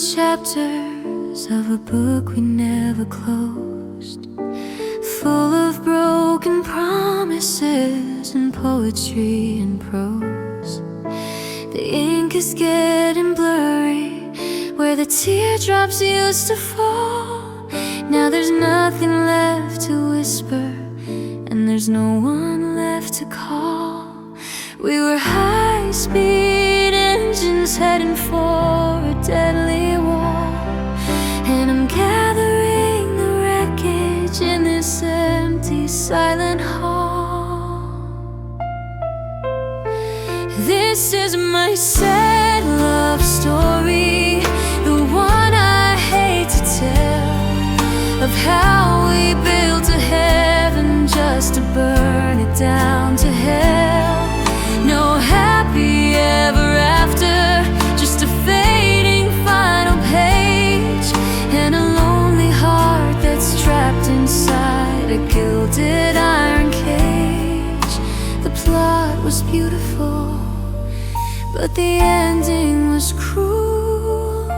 chapters of a book we never closed, full of broken promises and poetry and prose. The ink is getting blurry where the teardrops used to fall. Now there's nothing left to whisper, and there's no one left to call. We were high-speed engines heading for a deadly wall, and I'm gathering the wreckage in this empty, silent hall. This is my sad love story, the one I hate to tell, of how we built a heaven just to burn it down to hell. No happy ever after, just a fading final page, and a lonely heart that's trapped inside a gilded iron cage. The plot was beautiful, but the ending was cruel.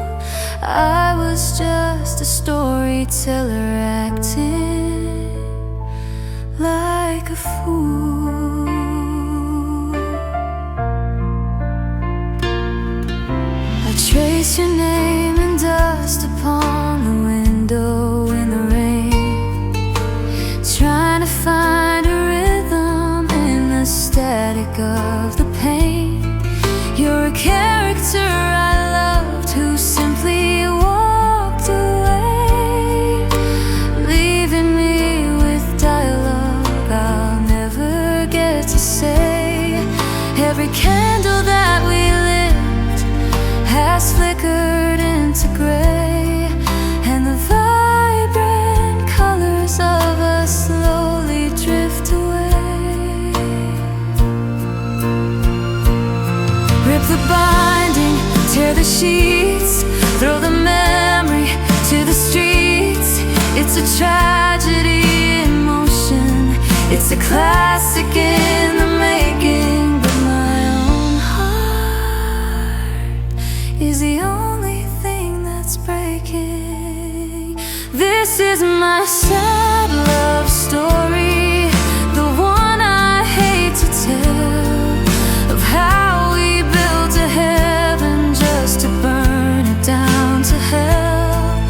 I was just a storyteller acting like a fool. I trace your name in dust upon the window in the rain, trying to find a rhythm in the static of the pain. You're a character I loved who simply walked away, leaving me with dialogue I'll never get to say. Every candle that we lit has flickered into gray, and the vibrant colors of us slowly drift away. Rip the binding, tear the sheets, throw the memory to the streets. It's a tragedy in motion, it's a classic in the making, but my own heart is the only thing that's breaking. This is my sad love story, the one I hate to tell, of how we built a heaven just to burn it down to hell.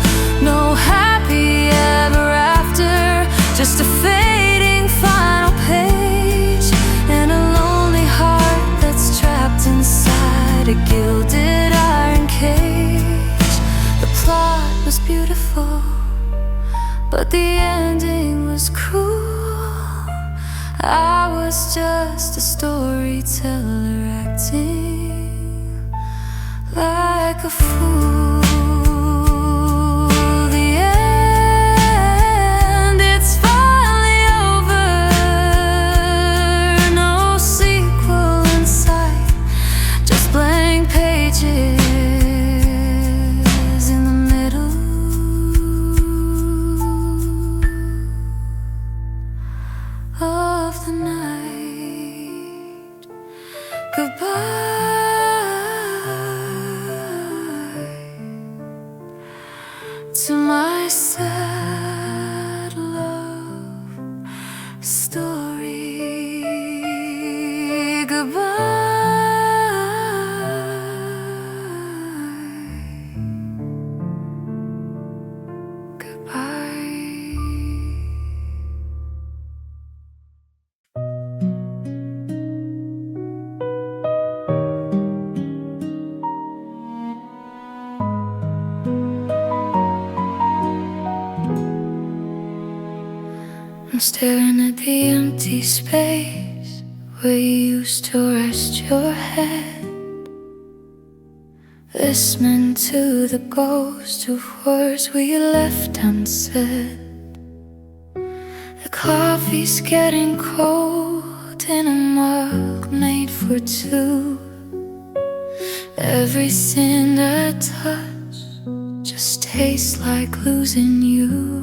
No happy ever after, just a fading final page, and a lonely heart that's trapped inside a gilded iron cage. The plot was beautiful, but the ending was cruel. I was just a storyteller acting like a fool. The end, it's finally over. No sequel in sight, just blank pages in the middle of the night. Goodbye to my sad love story. Goodbye. Goodbye. I'm staring at the empty space where you used to rest your head, listening to the ghost of words we left unsaid. The coffee's getting cold in a mug made for two. Everything I touch just tastes like losing you.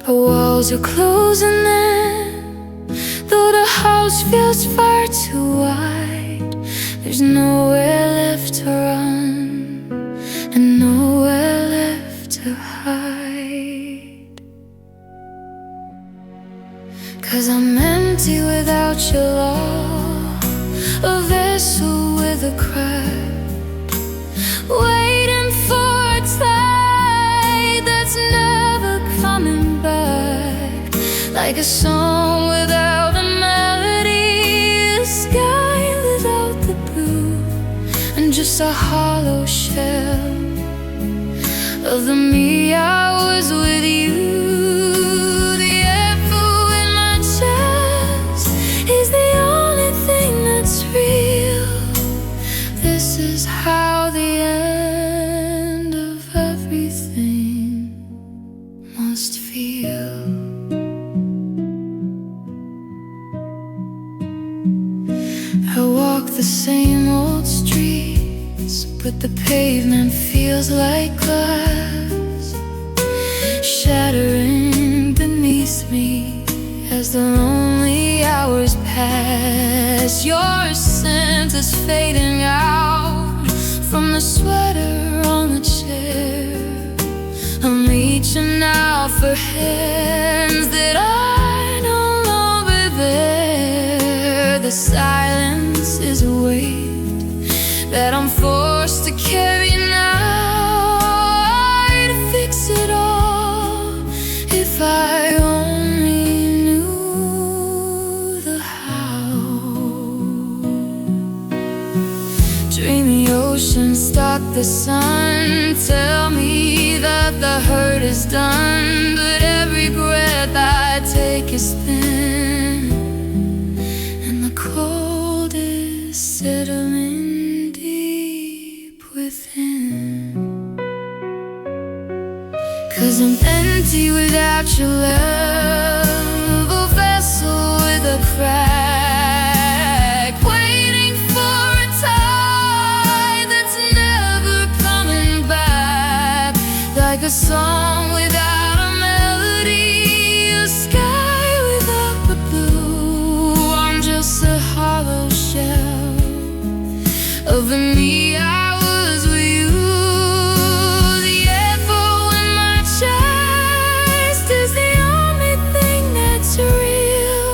The walls are closing in, though the house feels far too wide. There's nowhere left to run. like a song without a melody, a sky without the blue, and just a hollow shell of the me I was with you. The echo in my chest is the only thing that's real. This is how the end of everything must feel. I walk the same old streets, but the pavement feels like glass, shattering beneath me as the lonely hours pass. Your scent is fading out from the sweater on the chair. I'm reaching out for hands that are no longer there. The silence is a weight that I'm forced to carry now. I'd fix it all if I only knew the how. Dreamy ocean, stalk the sun, tell me that the hurt is done, but every breath I take is thin, and the cold is settling deep within. 'Cause I'm empty without your love, a vessel with a crack, waiting for a tide that's never coming back, like a song without a melody, a sky without the blue. I'm just a hollow shell of the me I was with you. The echo in my chest is the only thing that's real.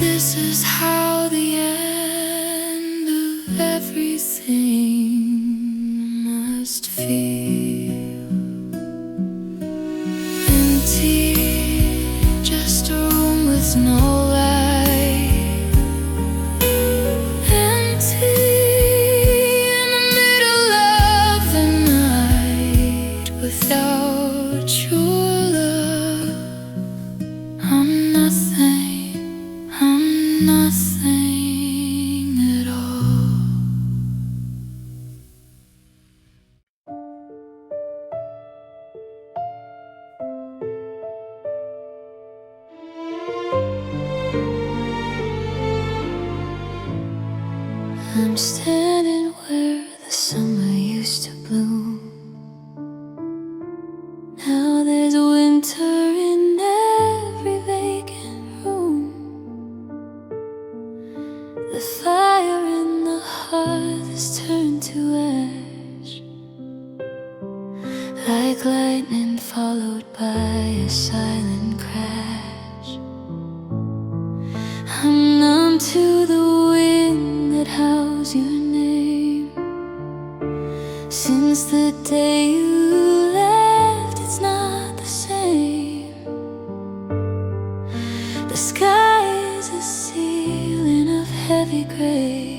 This is how the end of everything must feel. Empty, just a room with no light. Empty in the middle of the night, without your love. I'm nothing at all. I'm standing where the summer used to bloom. Now there's winter in every vacant room. The fire in the hearth has turned to ash, like lightning followed by a silent crash. I'm numb to the wind that howls your name. Since the day you left, it's not the same. The sky is a ceiling of heavy gray,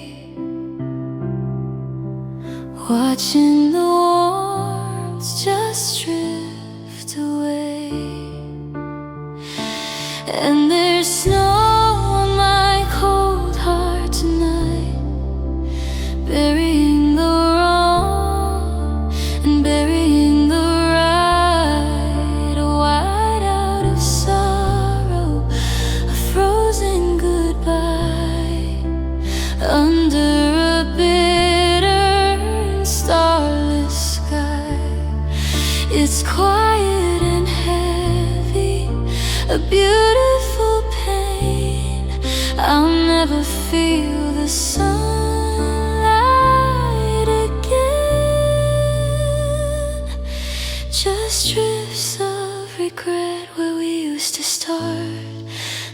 watching the warmth just drift away. And there's snow on my cold heart tonight, burying the wrong and burying the right. A whiteout of sorrow, a frozen goodbye, under a bitter and starless sky. It's quiet and heavy, a beautiful pain. I'll never feel the sunlight again. Just drifts of regret where we used to start.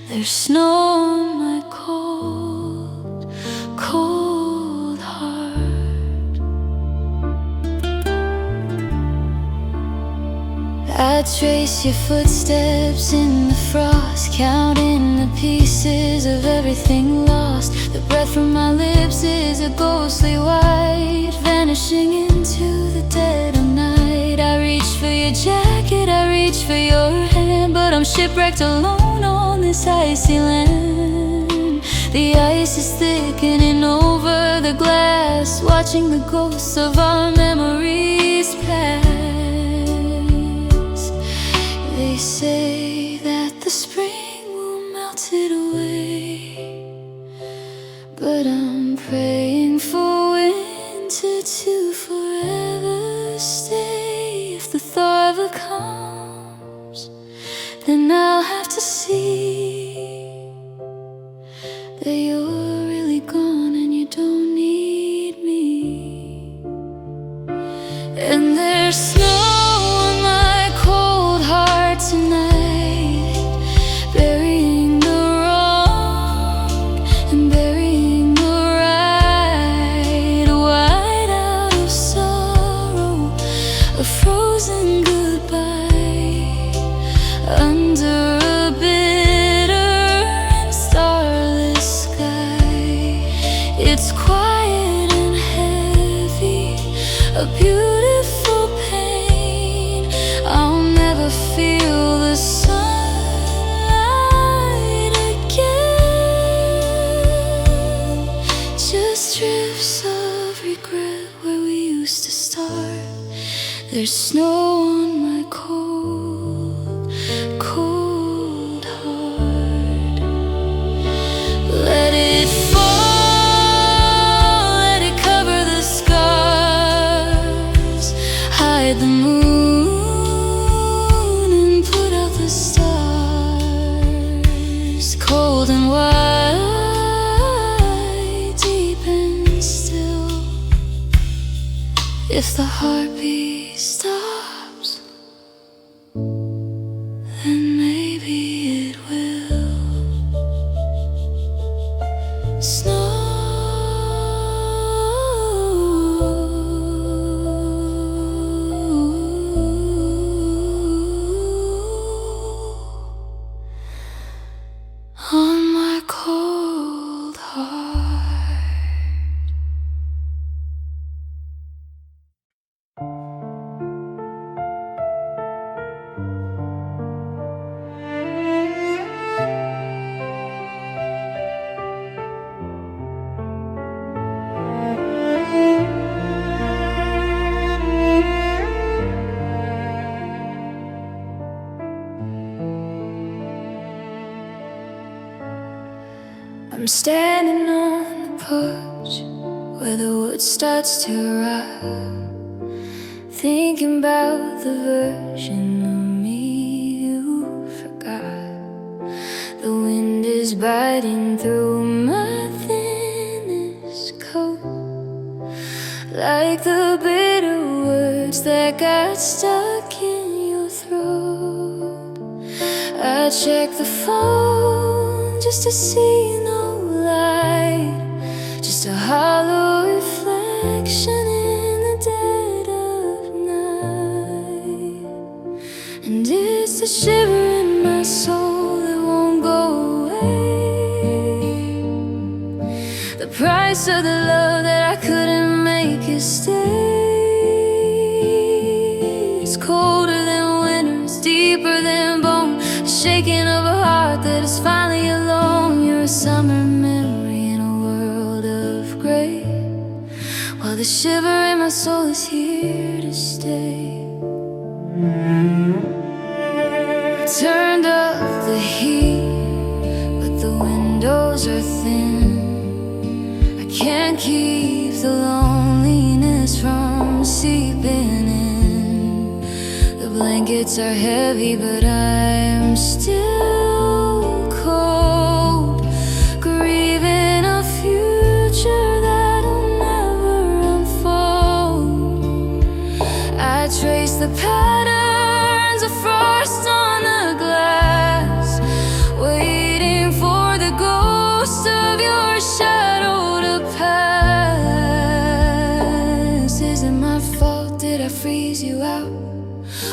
There's snow on my cold, cold heart. I trace your footsteps in the frost, counting the pieces of everything lost. The breath from my lips is a ghostly white, vanishing into the dead of night. I reach for your jacket, I reach for your hand, but I'm shipwrecked alone on this icy land. The ice is thickening over the glass, watching the ghosts of our memories pass. They say that the spring will melt it away, but I'm praying for winter to forever stay. If the thaw ever comes, then I'll have to see that you're really gone and you don't need me. And there's snow on my cold heart tonight, burying the wrong and burying the right. White out of sorrow, a frozen goodbye under a bitter and starless sky. It's quiet and heavy, a beautiful pain. I'll never feel the sunlight again. Just drifts of regret where we used to start. There's snow on my cold, cold heart. Let it fall, let it cover the scars, hide the moon and put out the stars. Cold and white, deep and still. If the heartbeat stops, then maybe it will. Snow on my cold heart. I'm standing on the porch where the wood starts to rot, thinking about the version of me you forgot. The wind is biting through my thinnest coat, like the bitter words that got stuck in your throat. I check the phone just to see no light, just a hollow reflection in the dead of night. And it's the shiver in my soul that won't go away, the price of the love that I couldn't make it stay. It's colder than winter, it's deeper than bone, the shaking of a heart that is finally alone. You're a summer memory in a world of gray, while the shiver in my soul is here to stay. Turned up the heat, but the windows are thin. I can't keep the loneliness from seeping in. The blankets are heavy, but I'm still cold, grieving a future that'll never unfold. I trace the patterns of frost on the glass, waiting for the ghost of your shadow to pass. Is it my fault? Did I freeze you out?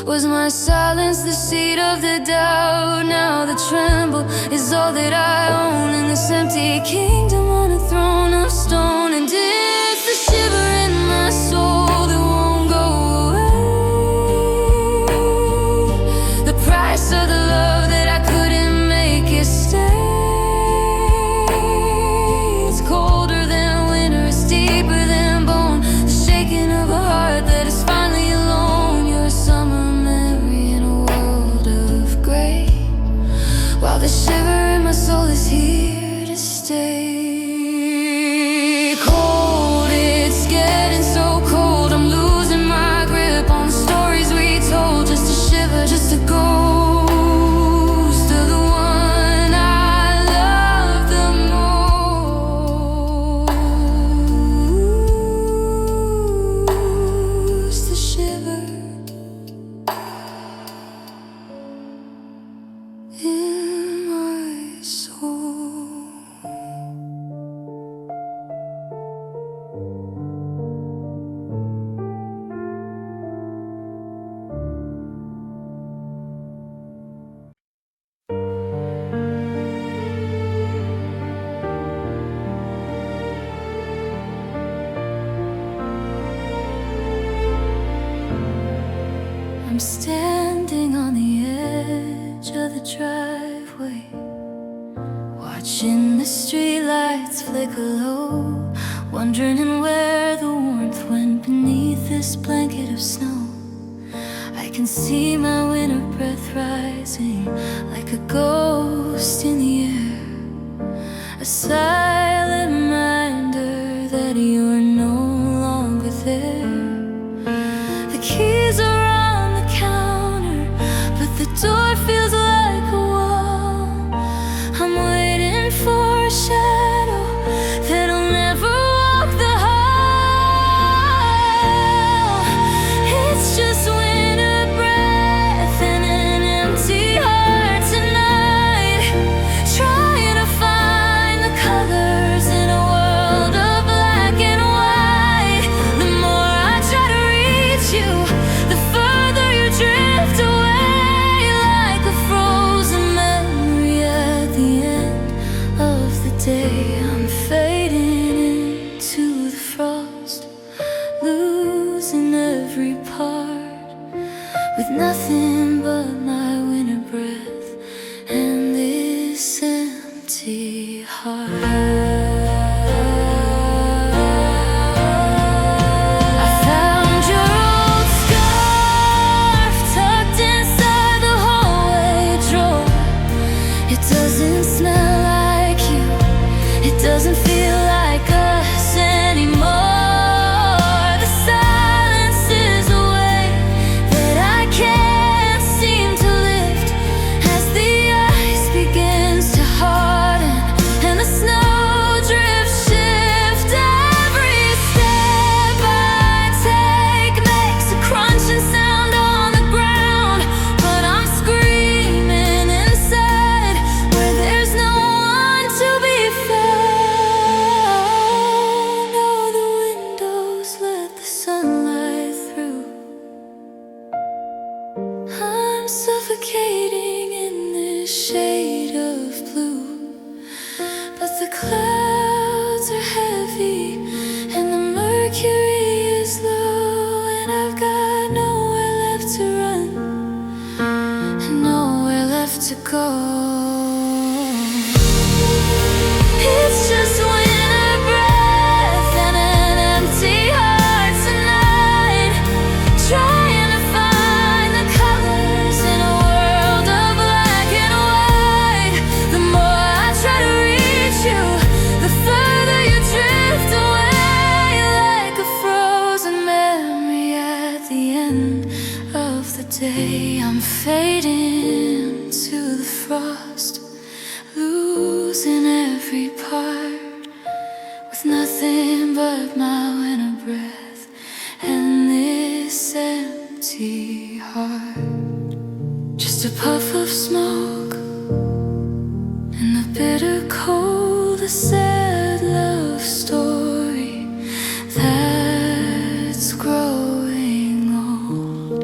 Was my silence the seed of the doubt? Now the tremble is all that I own in this empty kingdom on a throne of stone. And it's the shiver in my soul that won't go away, the price of the love that I couldn't make it stay. It's colder than winter, it's deeper than bone, the shaking of a heart that is finally alone. You're a summer memory in a world of gray, while the shiver in my soul is here to stay. Cold, it's getting so cold, I'm losing my grip on the stories we told. Just a shiver, just a ghost of the one I love the most. The shiver in my soul. I'm standing on the edge of the driveway, watching the streetlights flicker low, wondering where the warmth went beneath this blanket of snow. I can see my winter breath rising like a ghost in the air, a silent reminder that you're no longer there. The keys are on the counter, but the door feels like a wall. I'm waiting for a shadow that'll never walk the hall. It's just winter breath and an empty heart tonight, trying to find the colors in a world of black and white. The more I try to reach you, the further you drift away, like a frozen memory at the end of the day. I'm fading into the frost, losing every part, with nothing but my winter breath and this empty heart. I found your old scarf tucked inside the hallway drawer. It doesn't smell like you, it doesn't feel like us anymore. The silence is a weight that I can't seem to lift, as the ice begins to harden and the snowdrifts shift. Every step I take makes a crunching sound on the ground, but I'm screaming inside where there's no one to be found. Oh, the windows let the sunlight through. I'm suffocating in this shade of blue, but the clouds are heavy and the mercury is low, and I've got nowhere left to run and nowhere left to go. It's just winter breath and an empty heart tonight, trying to find the colors in a world of black and white. The more I try to reach you, the further you drift away, like a frozen memory at the end of the day. I'm fading to the frost, losing every part, with nothing but my winter breath and this empty heart. Just a puff of smoke and the bitter cold, a sad love story that's growing old.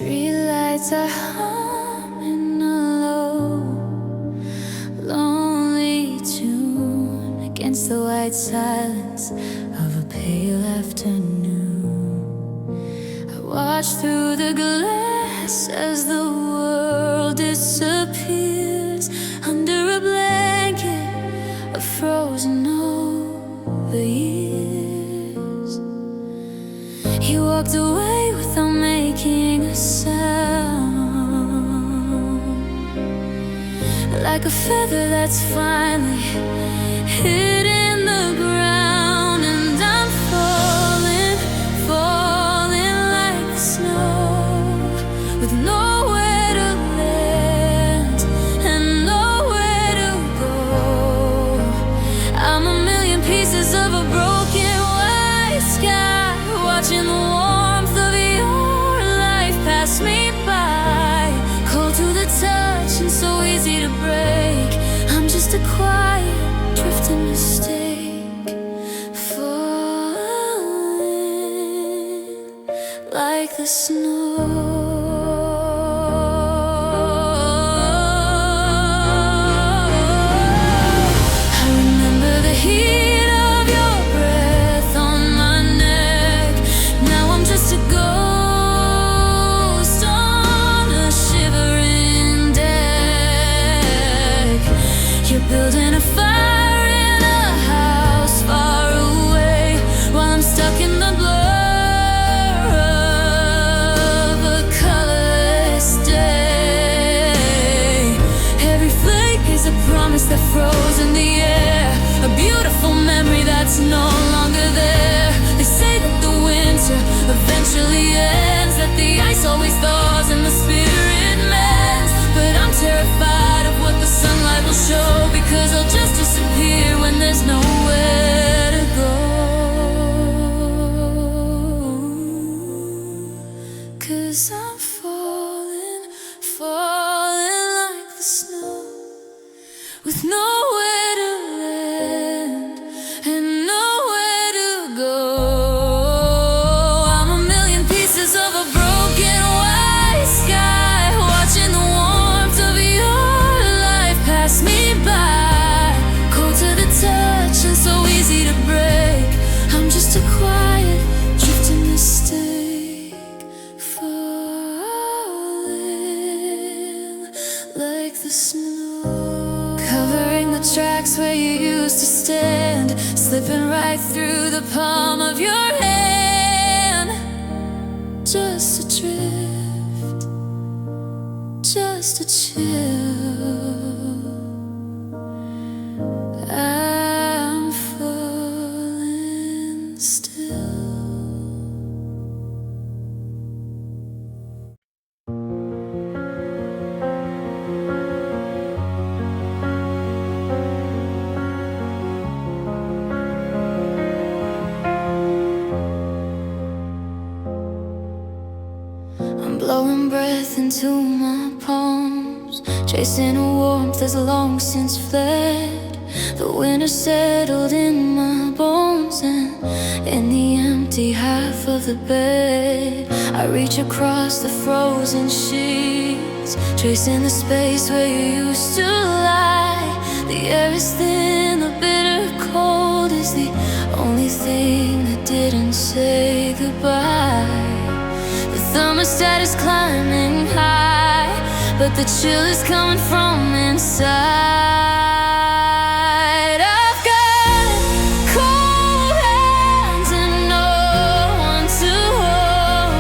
Streetlights are humming a low, lonely tune against the white silence of a pale afternoon. I watch through the glass as the world disappears under a blanket of frozen over years. He walked away without making a sound, like a feather that's finally hit in the ground. And I'm falling, falling like the snow, with nowhere to land and nowhere to go. I'm a million pieces of a broken white sky, watching the warmth of your life pass me by. Cold to the touch and so easy to break. I'm just a quiet, drifting mistake, falling like the snow. Building a fire in a house far away, while I'm stuck in the blur of a colorless day. Every flake is a promise that froze in the air, a beautiful memory that's no longer there. They say that the winter eventually ends, that the ice always thaws and the spirit mends. But I'm terrified of what the sunlight will show, because I'll just disappear when there's nowhere to go. 'Cause I'm falling, falling like the snow, with nowhere to land and nowhere to go. I'm a million pieces of a broken white sky, watching the warmth of your life pass me by. Cold to the touch and so easy to break. I'm just a quiet, drifting mistake, falling like the snow. Covering the tracks where you used to stand, slipping right through the palm of your hand. Just a drift, just a chill. I'm falling still. I'm blowing breath into my palms, chasing a warmth that's long since fled. The winter settled in my bones, and in the empty half of the bed, I reach across the frozen sheets, tracing the space where you used to lie. The air is thin, the bitter cold is the only thing that didn't say goodbye. The thermostat is climbing high, but the chill is coming from inside. I've got cold hands and no one to hold,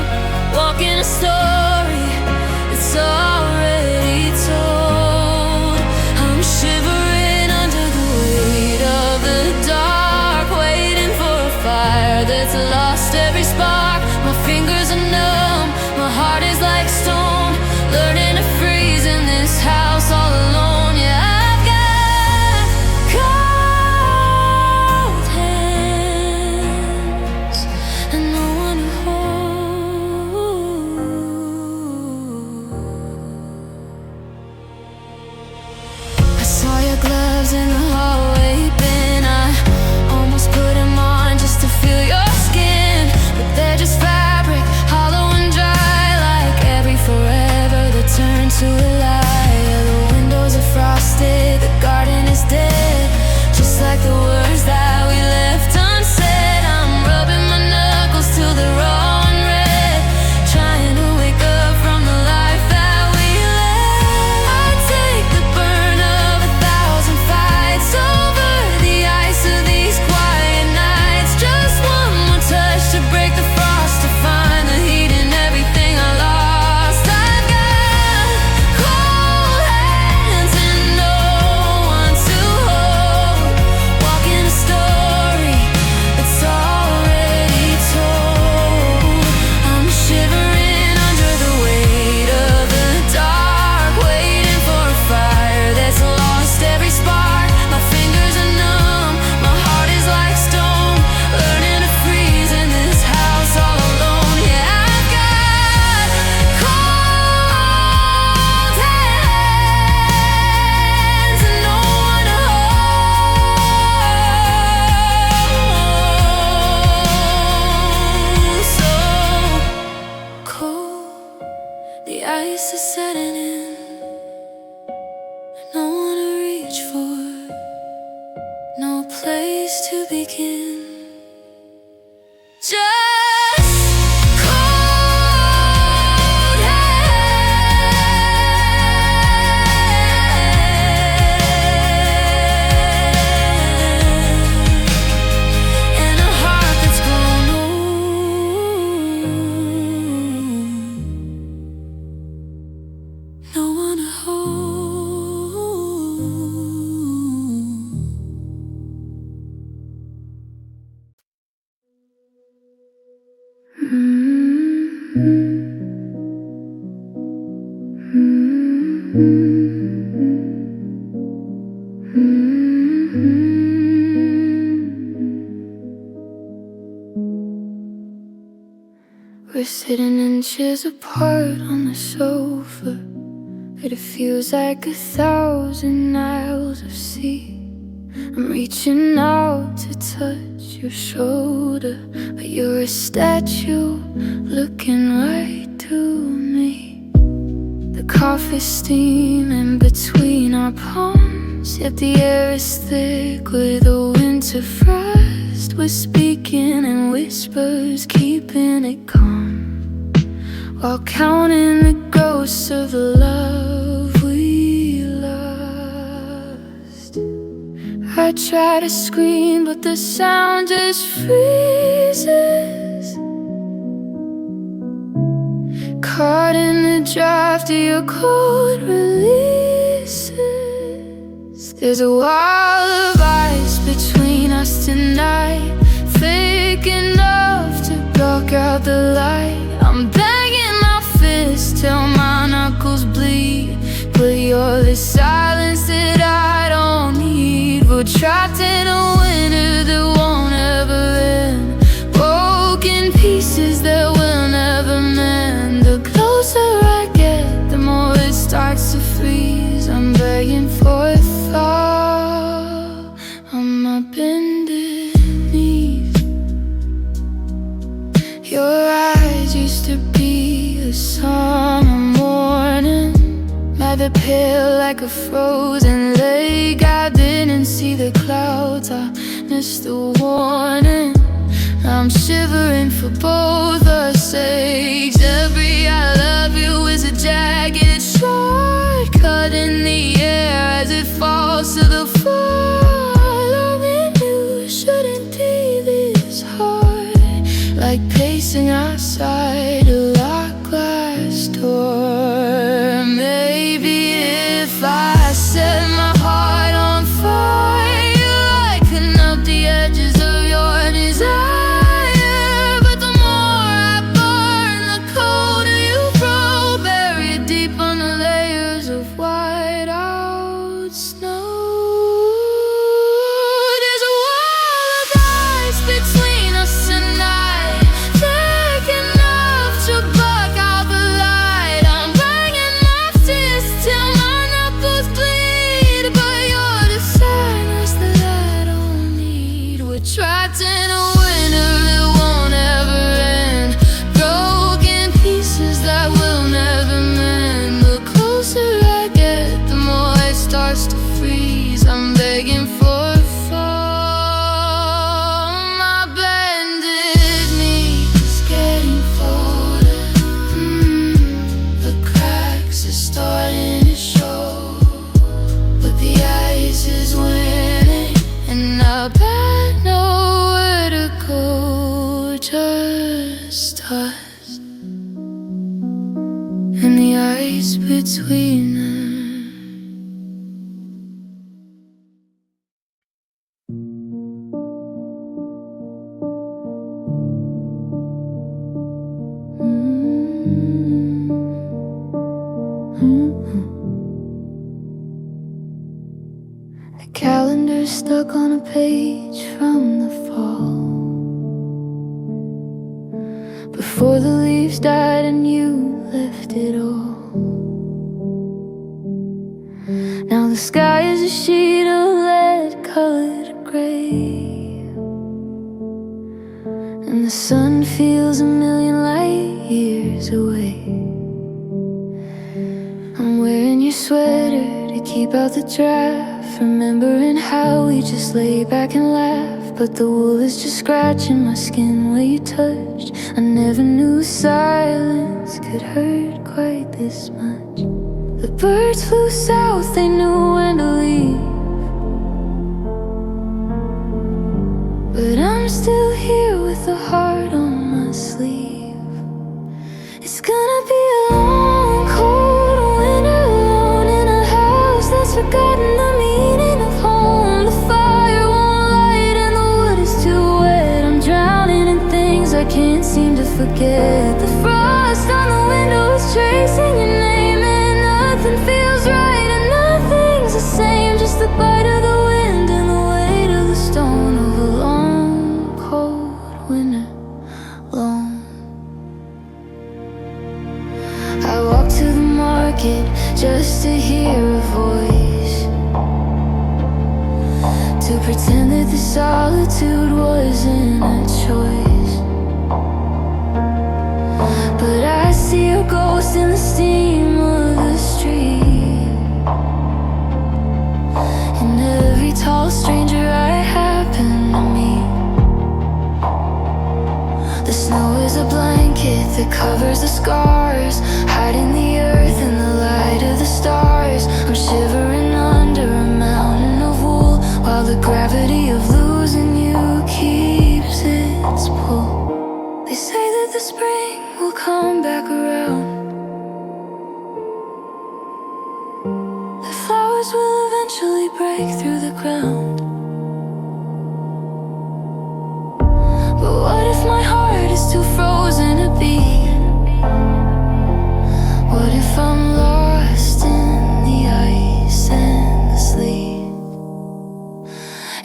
walking a story that's already told. I'm shivering under the weight of the dark, waiting for a fire that's lost every spark. My fingers are numb, my heart is like stone, learning to freeze in this house all alone. Yeah, I've got We're sitting inches apart on the sofa, but it feels like 1,000 miles of sea. I'm reaching out to touch your shoulder, but you're a statue looking right to me. The coffee's steaming between our palms, yet the air is thick with a winter frost. We're speaking in whispers, keeping it calm, while counting the ghosts of the love we lost. I try to scream, but the sound just freezes, caught in the draft of your cold releases. There's a wall of ice between us tonight, thick enough to block out the light. I'm banging my fist till my knuckles bleed, but you're the silence that I don't need. We're trapped in a winter that won't ever end, broken pieces that will never mend. The closer I get, the more it starts to freeze. I'm begging for a thaw on my bended knees. Your eyes used to be a summer morning, rather pale like a frozen lake. I didn't see the clouds, I missed the warning. I'm shivering for both our sakes. Every I love you is a jagged shortcut in the air as it falls to the floor. Loving you shouldn't be this hard, like pacing outside a locked glass door. Maybe if I set my heart on fire, you lighten up the edges of your desire. But the more I burn, the colder you grow, buried deep under layers of white out snow. There's a wall of ice between us tonight, thick enough to block out the light. I'm banging my fist till my knuckles bleed, but you're the silence that I don't need. We're trapped in a winter that won't ever end, broken pieces that will never mend. The closer I get, the more it starts to freeze. I'm begging for a fall. My bended knees getting folded. The cracks are starting to show, but the ice is winning, and I got nowhere to go, just us and the ice between us. The calendar's stuck on a page from the fall, before the leaves died and you left it all. Now the sky is a sheet of lead-colored gray, and the sun feels a million light years away. I'm wearing your sweater to keep out the draft, remembering how we just lay back and laugh. But the wool is just scratching my skin where you touched. I never knew silence could hurt quite this much. The birds flew south, they knew when to leave, but I'm still here with a heart on my sleeve. It's gonna be a long, cold winter alone in a house that's forgotten the meaning of home. The fire won't light and the wood is too wet. I'm drowning in things I can't seem to forget. The frost on the window is tracing your name, and nothing feels right and nothing's the same. Just the bite of the wind and the weight of the stone of a long, cold winter alone. I walked to the market just to hear a voice, to pretend that the solitude wasn't a choice. But I see a ghost in the steam of the street, and every tall stranger I happen to meet. The snow is a blanket that covers the scars, hiding the earth in the light of the stars. I'm shivering under a mountain of wool, while the gravity of losing you keeps its pull. They say that the spring will come back around, that flowers will eventually break through the ground. But what if my heart is too frozen to beat? What if I'm lost in the ice and the sleet?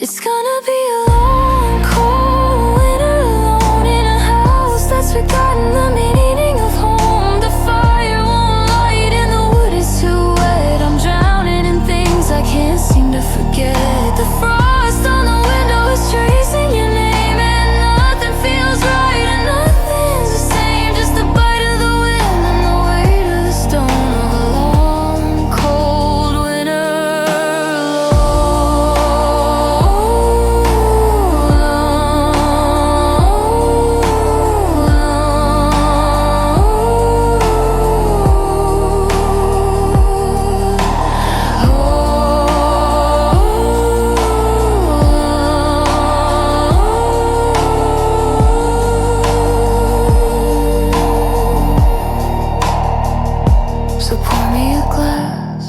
It's gonna be a long, cold winter alone, in a house that's forgotten the meaning of home. The fire won't light and the wood is too wet. I'm drowning in things I can't seem to forget. The frost on the window is tracing your name, and nothing feels right and nothing's the same. Just the bite of the wind and the weight of the stone of a long, cold winter So pour me a glass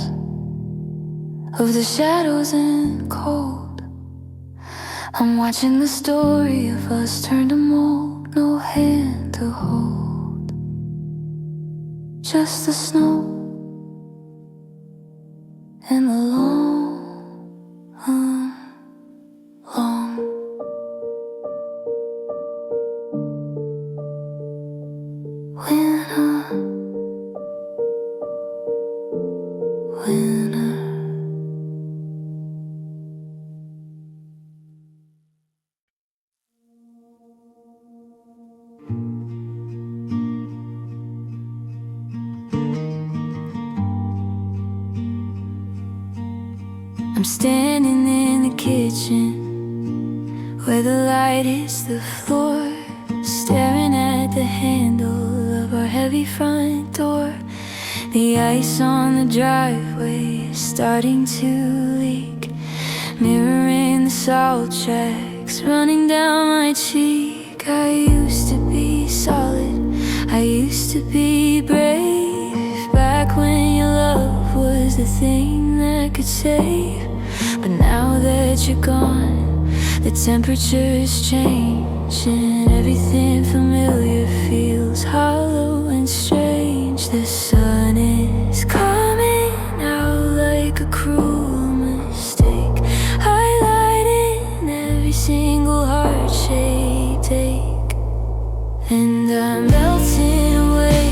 of the shadows and cold. I'm watching the story of us turn to mold, no hand to hold, just the snow and the long, long winter. I'm standing in the kitchen where the light hits the floor, staring at the handle of our heavy front door. The ice on the driveway is starting to leak, mirroring the salt tracks running down my cheek. I used to be solid, I used to be brave, back when your love was the thing that could save. But now that you're gone, the temperature's changed, and everything familiar feels hollow and strange. The sun is coming out like a cruel mistake, highlighting every single heart-shaped ache. And I'm melting away,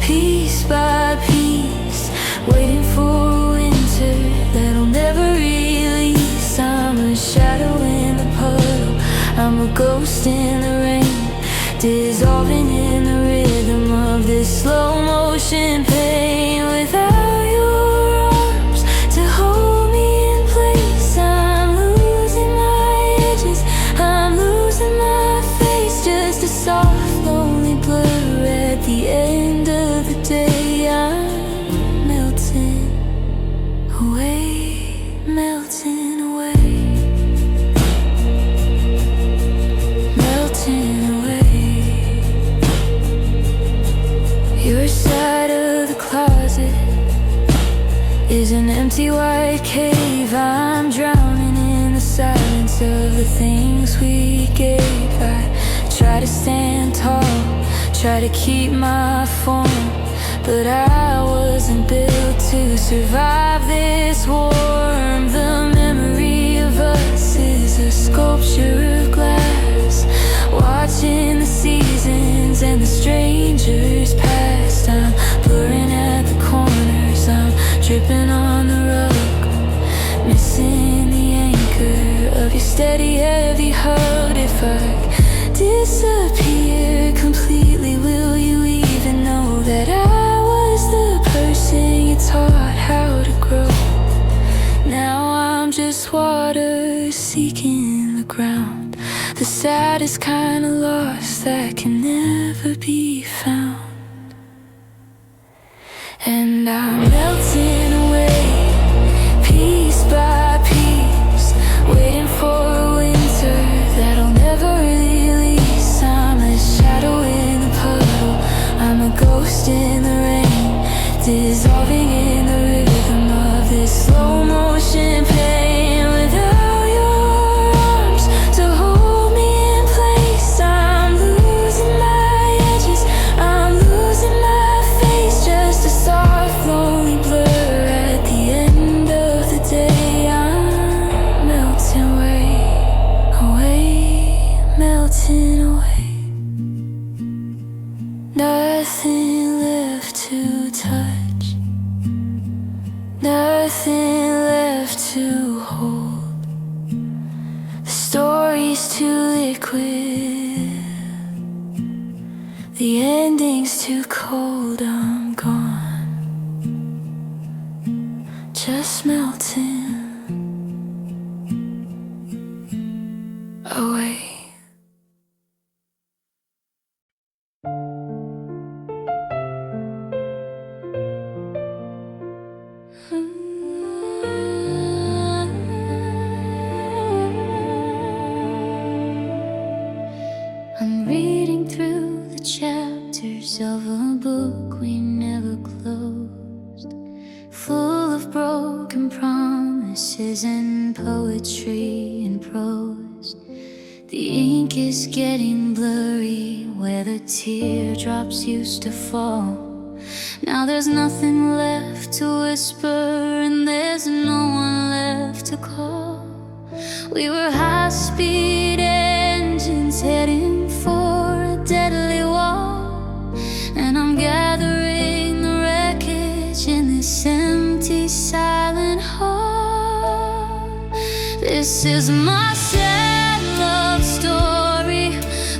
piece by piece, waiting for a winter that'll never release. I'm a shadow in the puddle, I'm a ghost in the rain, dissolving in the rhythm of this slow motion pain. Without your arms to hold me in place, I'm losing my edges, I'm losing my face, just a soft lonely blur at the end of the day. I'm melting away, melting away, melting away. Your side of the closet is an empty white cave. I'm drowning in the silence of the things we gave. I try to stand tall, try to keep my form, but I wasn't built to survive this warm. The memory of us is a sculpture of glass, watching the seasons and the strangers past. I'm blurring at the corners, I'm dripping on the rug, missing the anchor of your steady heavy hug. If I disappear completely, will you even know that I was the person you taught how to grow? Now I'm just water seeking the ground, the saddest kind of loss that can never be found. And I'm melting away, piece by piece, waiting for a winter that'll never release. I'm a shadow in the puddle, I'm a ghost in the rain, dissolving in the rhythm of this slow motion pain. Without your arms to hold me in place, I'm losing my edges, I'm losing my face, just a soft lonely blur at the end of the day. I'm melting away, melting away. Nothing left to touch, nothing left to hold. The story's too liquid, the ending's too cold. I'm gone, just melting away. I'm reading through the chapters of a book we never closed, full of broken promises and poetry and prose. The ink is getting blurry where the teardrops used to fall. Now there's nothing left to whisper, and there's no one left to call. We were high-speed engines heading for a deadly wall, and I'm gathering the wreckage in this empty, silent hall. This is my sad love story,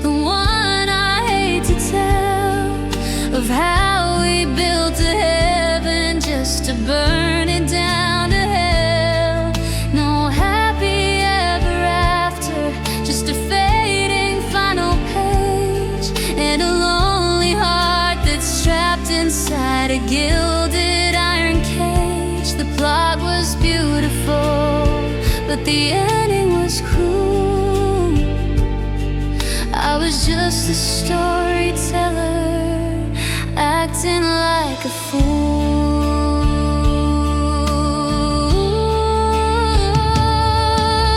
the one I hate to tell, of how we built a heaven just to burn it down to hell. No happy ever after, just a fading final page, and a lonely heart that's trapped inside a gilded iron cage. The plot was beautiful, but the ending was cruel. I was just a storyteller, acting like a fool.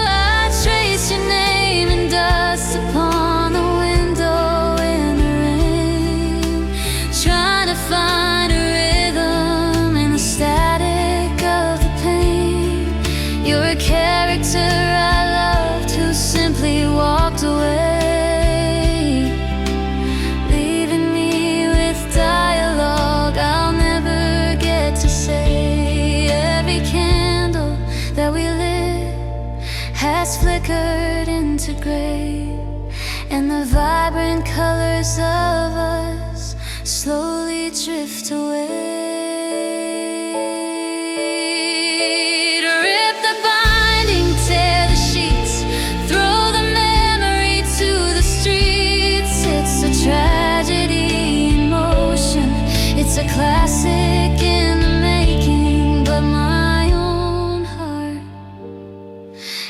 I trace your name in dust upon the window in the rain, trying to find a rhythm in the static of the pain. You're a character I loved who simply walked away, flickered into gray, and the vibrant colors of us slowly drift away. To rip the binding, tear the sheets, throw the memory to the streets. It's a tragedy in motion, it's a classic in the making, but my own heart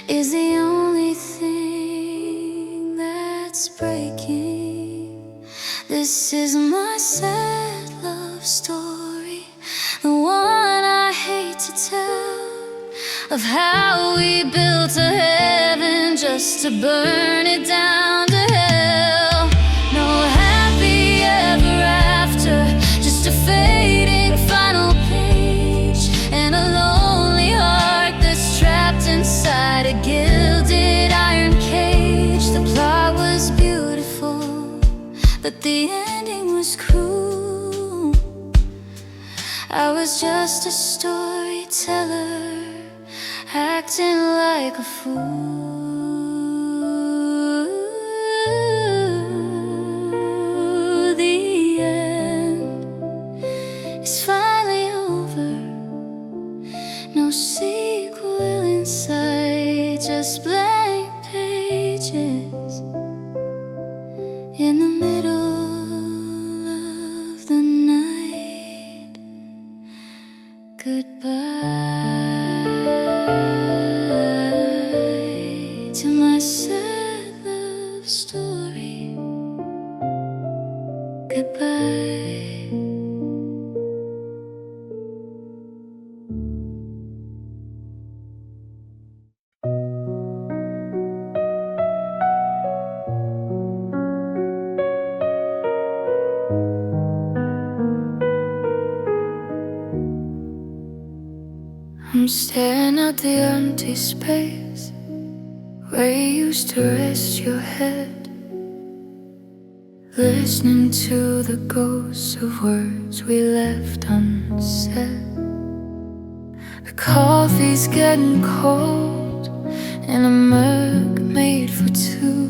is the only thing that's breaking. This is my sad love story, the one I hate to tell, of how we built a heaven just to burn it down to hell. No happy ever but the ending was cruel. I was just a storyteller, acting like a fool. The end is finally over, no sequel in sight, just blank pages in the middle of the night. Goodbye to my sad love story. Goodbye. I'm staring at the empty space where you used to rest your head, listening to the ghosts of words we left unsaid. The coffee's getting cold in a mug made for two.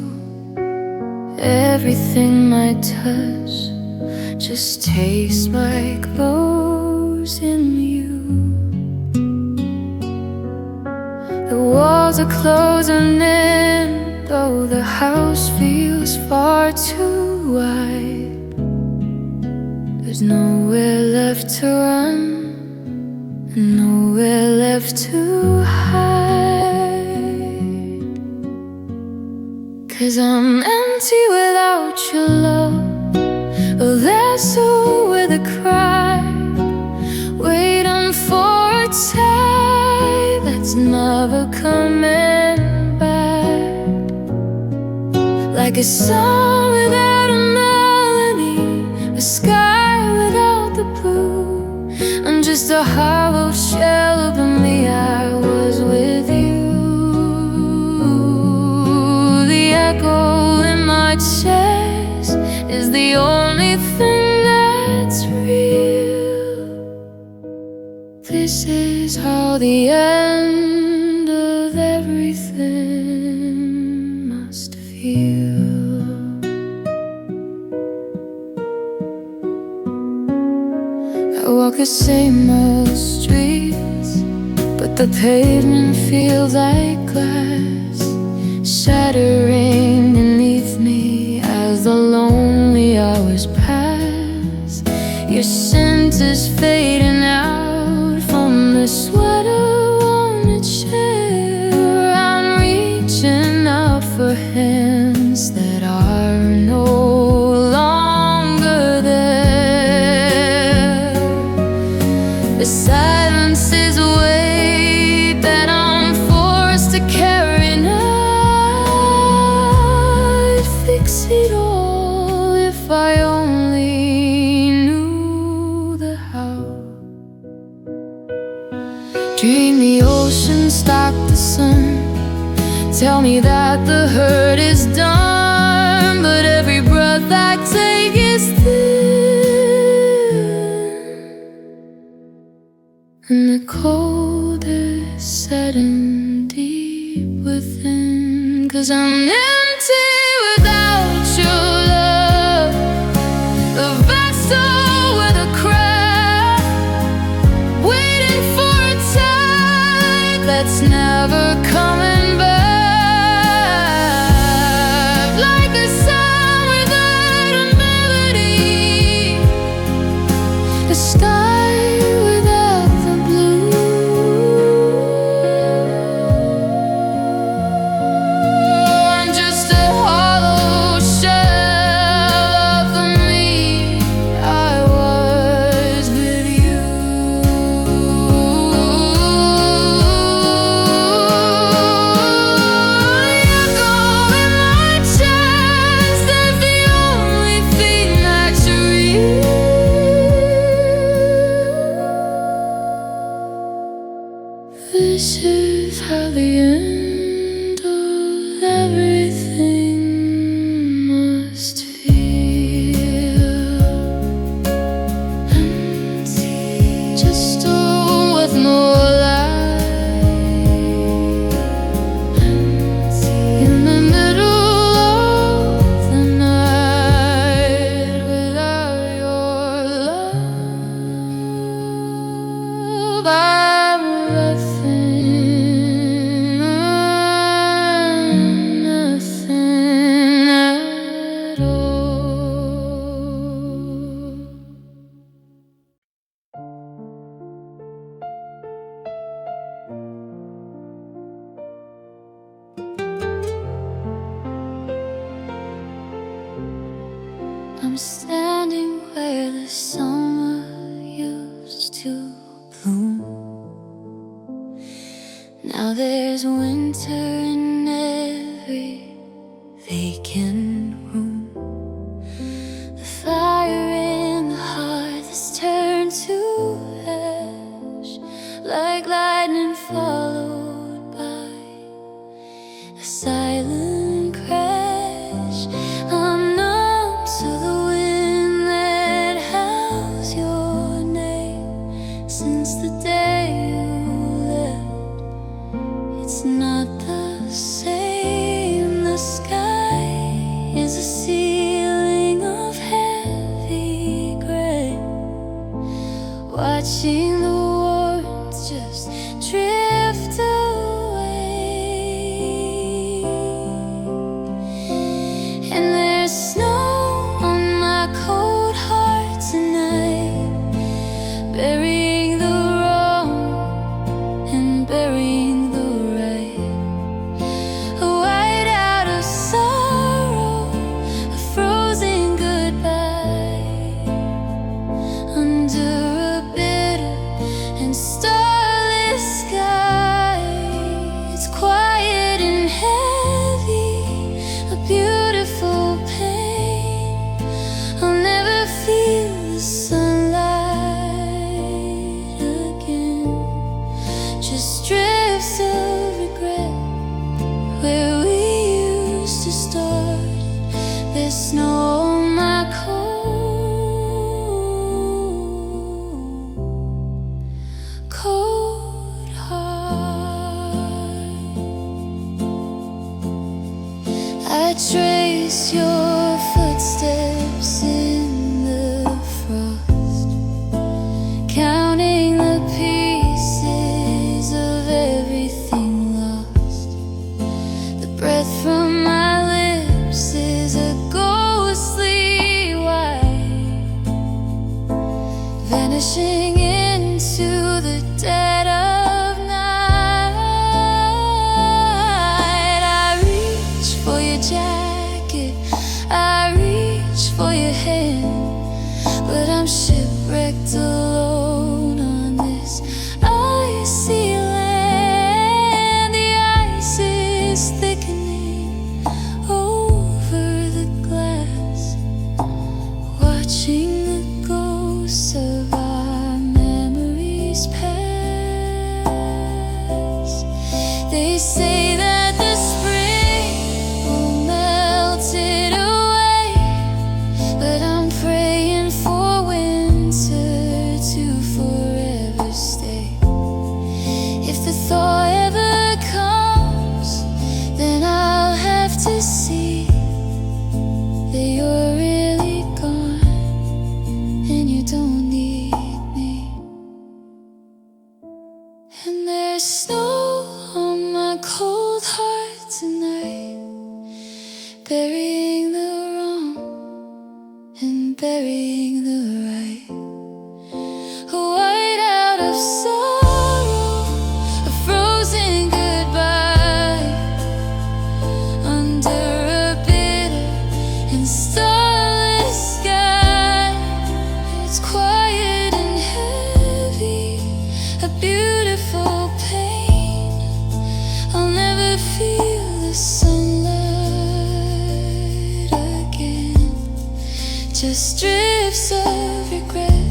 Everything I touch just tastes like those in you. The walls are closing in, though the house feels far too wide. There's nowhere left to run and nowhere left to hide. 'Cause I'm empty without your love, a vessel with a cry, waiting for a tide that's never coming back. Like a song without a melody, a sky without the blue. I'm just a hollow shell, but me, I was with you. The echo in my chest is the only thing that's real. This is how the end of everything must feel. I walk the same old streets, but the pavement feels like glass, shattering beneath me as the lonely hours pass. Your scent is fading out from the sweater on the chair. I'm reaching out for hands that are no longer there. The silence is a weight that I'm forced to carry now. I'd fix it all if I only knew the how. Dream the ocean, stop the sun, tell me that the hurt is done. But every breath I take is thin, and the cold is setting deep within. 'Cause I'm empty without your love, a vessel with a crack, waiting for a tide that's never coming back. Like a song without a melody, a sky without the blue. I'm just a hollow shell of me, I was with you. This is how the end of everything must feel. where the summer used to bloom. Now there's winter in every vacant room. The fire in the hearth has turned to ash, like lightning followed by a silent crash. I'm numb to the wind that howls your name since the day you left. It's not the same. The sky is a ceiling of heavy gray, watching the warmth just drift away. And there's snow on my cold heart tonight, burying the wrong and burying the right. A whiteout of sorrow, a frozen goodbye, under a bitter and starless sky. It's quiet and heavy, a beautiful pain. I'll never feel the sunlight again. Just drifts of regret where we used to start. There's snow on my cold heart. I trace your footsteps in the frost, counting the pieces of everything lost. The breath from my lips is a ghostly white, vanishing into the dead of night. I reach for your jacket, I reach for your hand, but I'm shipwrecked alone on this icy land. The ice is thickening over the glass, watching the ghosts of our memories pass. They say that the spring will melt it away, but I'm praying for winter to forever stay. If the thaw ever comes, then I'll have to see that you're really gone and you don't need me. And there's snow on my cold heart tonight, burying the wrong and burying the right. A whiteout of sorrow, a frozen goodbye, under a bitter and starless sky. It's quiet and heavy, a beautiful pain. I'll never feel the sunlight again. Just drifts of regret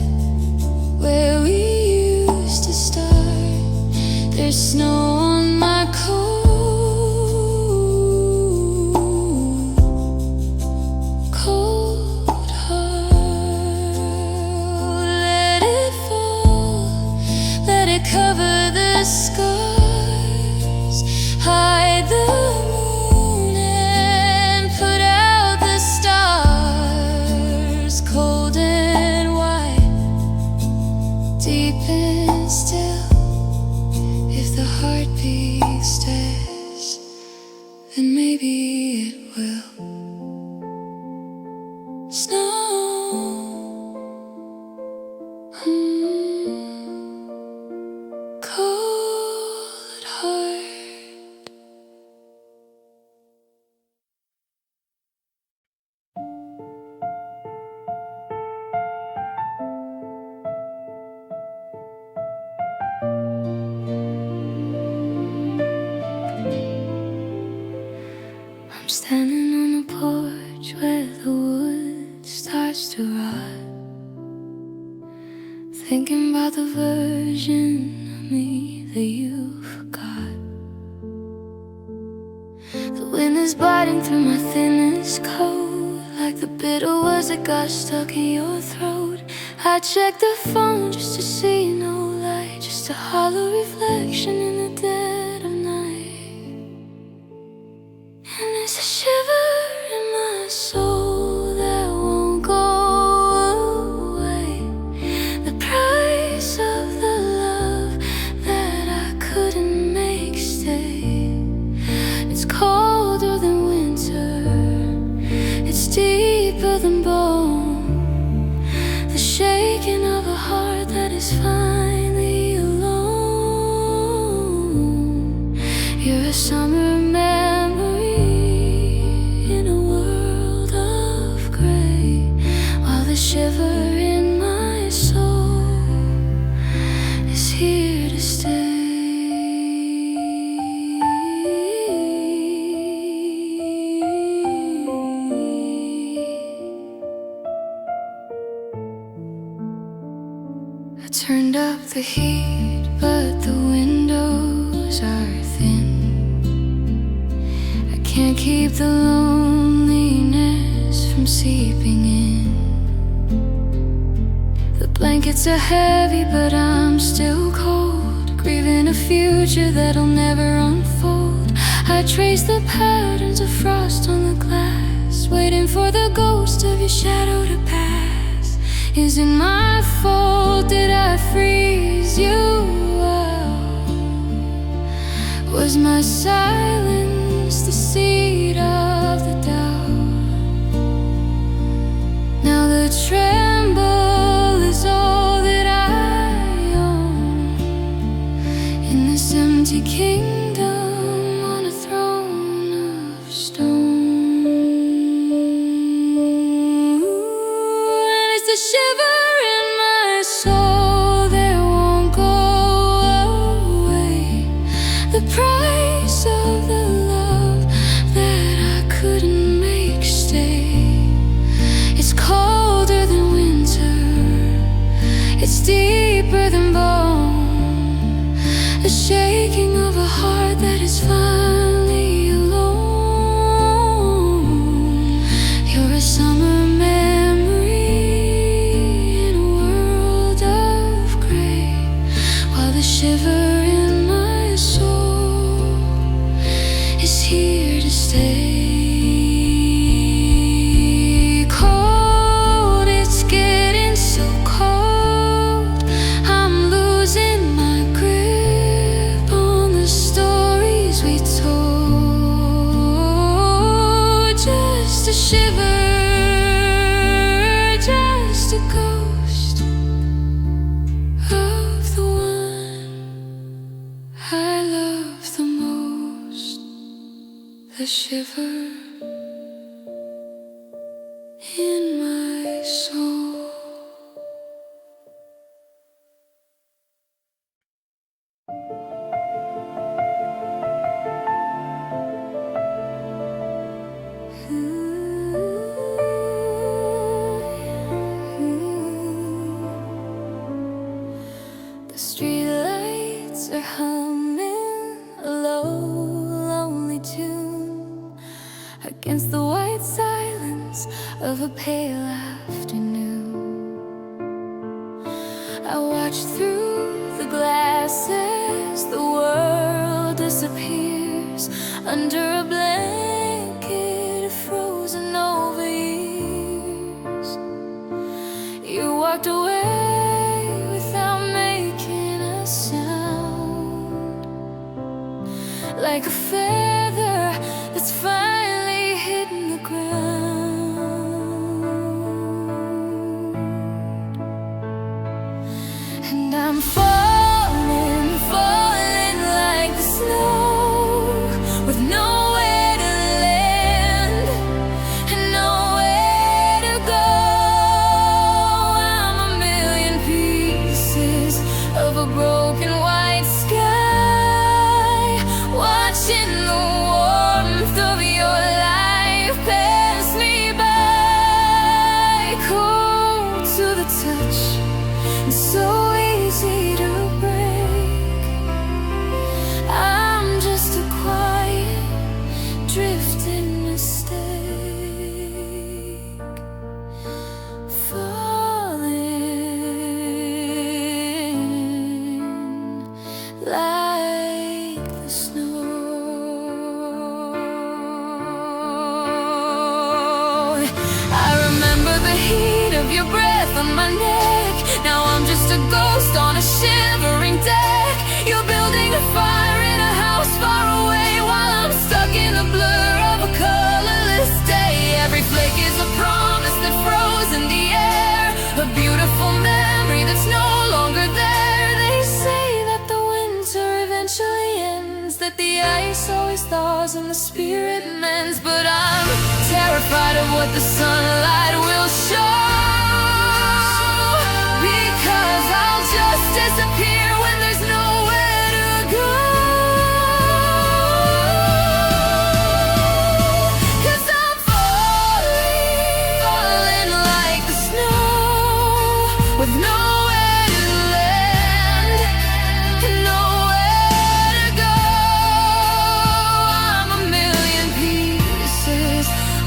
where we used to start. There's snow on my cold heart. Let it fall, let it cover the scars, hide the moon and put out the stars. Cold and white, deep and still, if the heart beats still. to rot, thinking about the version of me that you forgot. The wind is biting through my thinnest coat, like the bitter words that got stuck in your throat. I checked the phone just to see no light, just a hollow reflection in the dead of night. And there's a shiver in my soul that won't go away, the price of the love that I couldn't make stay. It's colder than winter, it's deeper than bone, the shaking of a heart that is finally alone. You're a summer memory in a world of gray, while the shiver in my soul is here to stay. I turned up the heat, but the windows are thin. I can't keep the loneliness from seeping in. The blankets are heavy, but I'm still cold, grieving a future that'll never unfold. I trace the patterns of frost on the glass, waiting for the ghost of your shadow to pass. Is it my fault? Did I freeze you out? Was my silence the seed of the doubt? Now the tremble is all that I own in this empty kingdom on a throne of stone. And it's the shiver in my soul that won't go away, the price of the love that I couldn't make stay. It's colder than winter, it's deeper than bone, the shaking of a heart that is finally alone. You're a summer memory in a world of gray, while the shiver in my soul is here to stay. Cold, it's getting so cold, I'm losing my grip on the stories we told. Just a shiver, just a ghost of the one I love the most. The shiver in my soul. The streetlights are humming a low, lonely tune against the white silence of a pale afternoon. I watch through the glasses, the world disappears under a blanket of frozen over years. You walked away without making a sound, like a feather that's finally hitting the ground. And I'm falling, falling like the snow, with nowhere to land and nowhere to go. I'm a million pieces of a broken white sky, watching the warmth of your life pass me by. Cold a ghost on a shivering deck. You're building a fire in a house far away, while I'm stuck in the blur of a colorless day. Every flake is a promise that froze in the air, a beautiful memory that's no longer there. They say that the winter eventually ends, that the ice always thaws and the spirit mends. But I'm terrified of what the sunlight will show, because I'll just disappear when there's nowhere to go. 'Cause I'm falling, falling like the snow, with nowhere to land and nowhere to go. I'm a million pieces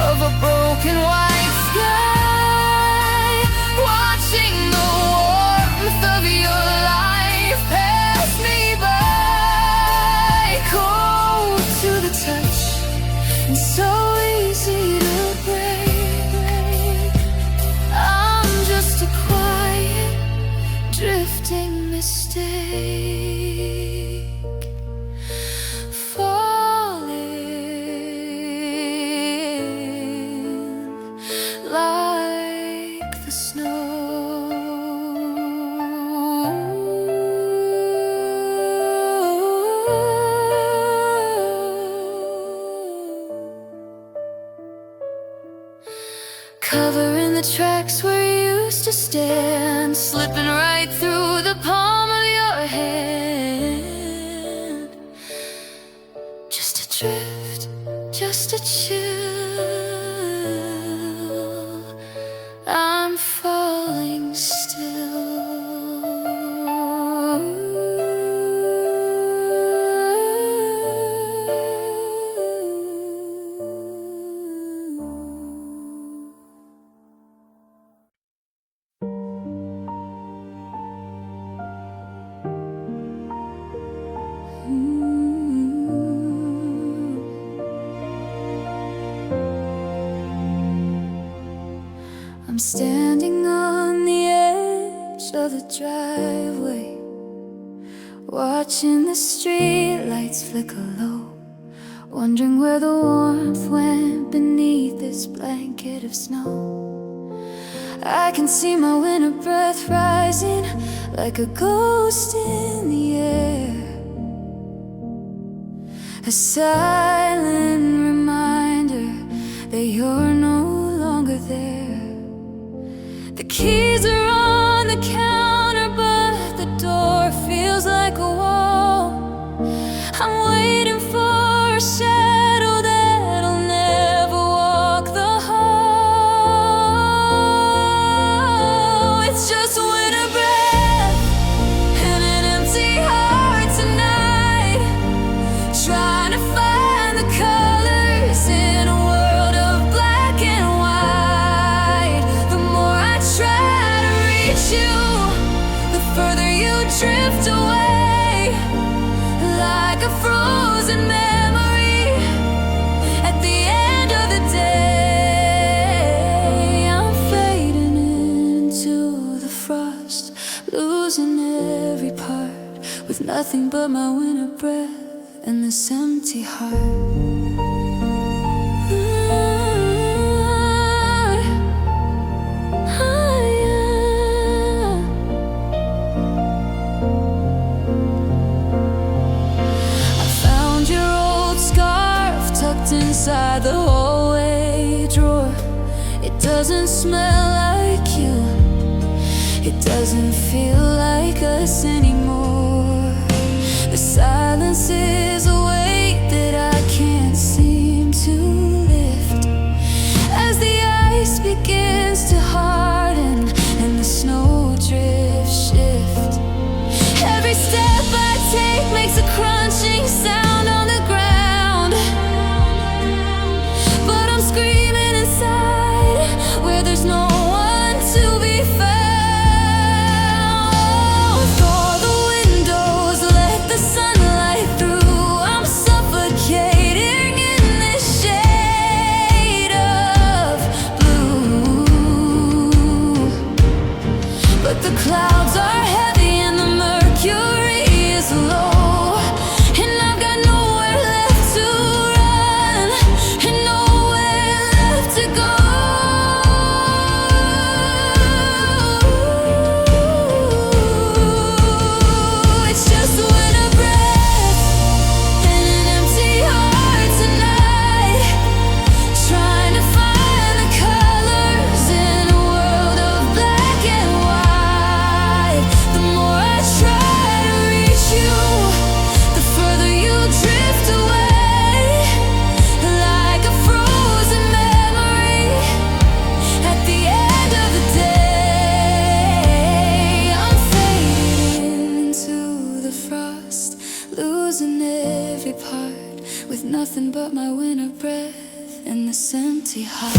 of a broken white sky, watching the warmth of your life pass me by. Cold to the touch and so easy to break. I'm just a quiet, drifting mistake, falling like the snow. Covering the tracks where you used to stand, slipping right through the palm of your hand. Just a drift, just a chill, I'm falling still. I'm standing on the edge of the driveway, watching the street lights flicker low, wondering where the warmth went beneath this blanket of snow. I can see my winter breath rising like a ghost in the air, a silent reminder that you're no longer there. The keys are on the counter, but the door feels like a wall. I'm waiting for a shadow that'll never walk the hall. It's just winter breath and an empty heart tonight, trying to find the colors in a world of black and white. The more I try to reach you, the further you drift away, like a frozen memory. At the end of the day, I'm fading into the frost, losing every part, with nothing but my winter breath and this empty heart. Inside the hallway drawer, it doesn't smell like you, it doesn't feel like us anymore. The silence is a weight that I can't seem to lift, as the ice begins to harden and the snow drifts shift. Every step I take makes a crunching sound on the ground, screaming inside where there's no one to be found. For the windows, let the sunlight through. I'm suffocating in this shade of blue, but the clouds are heavy. this empty heart.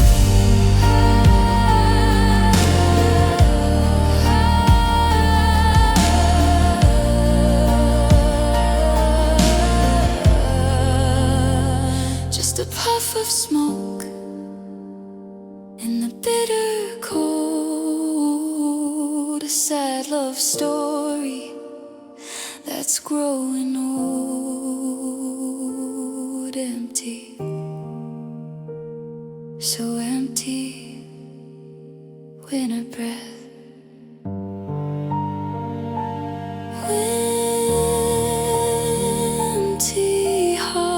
Just a puff of smoke in the bitter cold, a sad love story that's growing old. Empty, so empty, winter breath. Empty heart.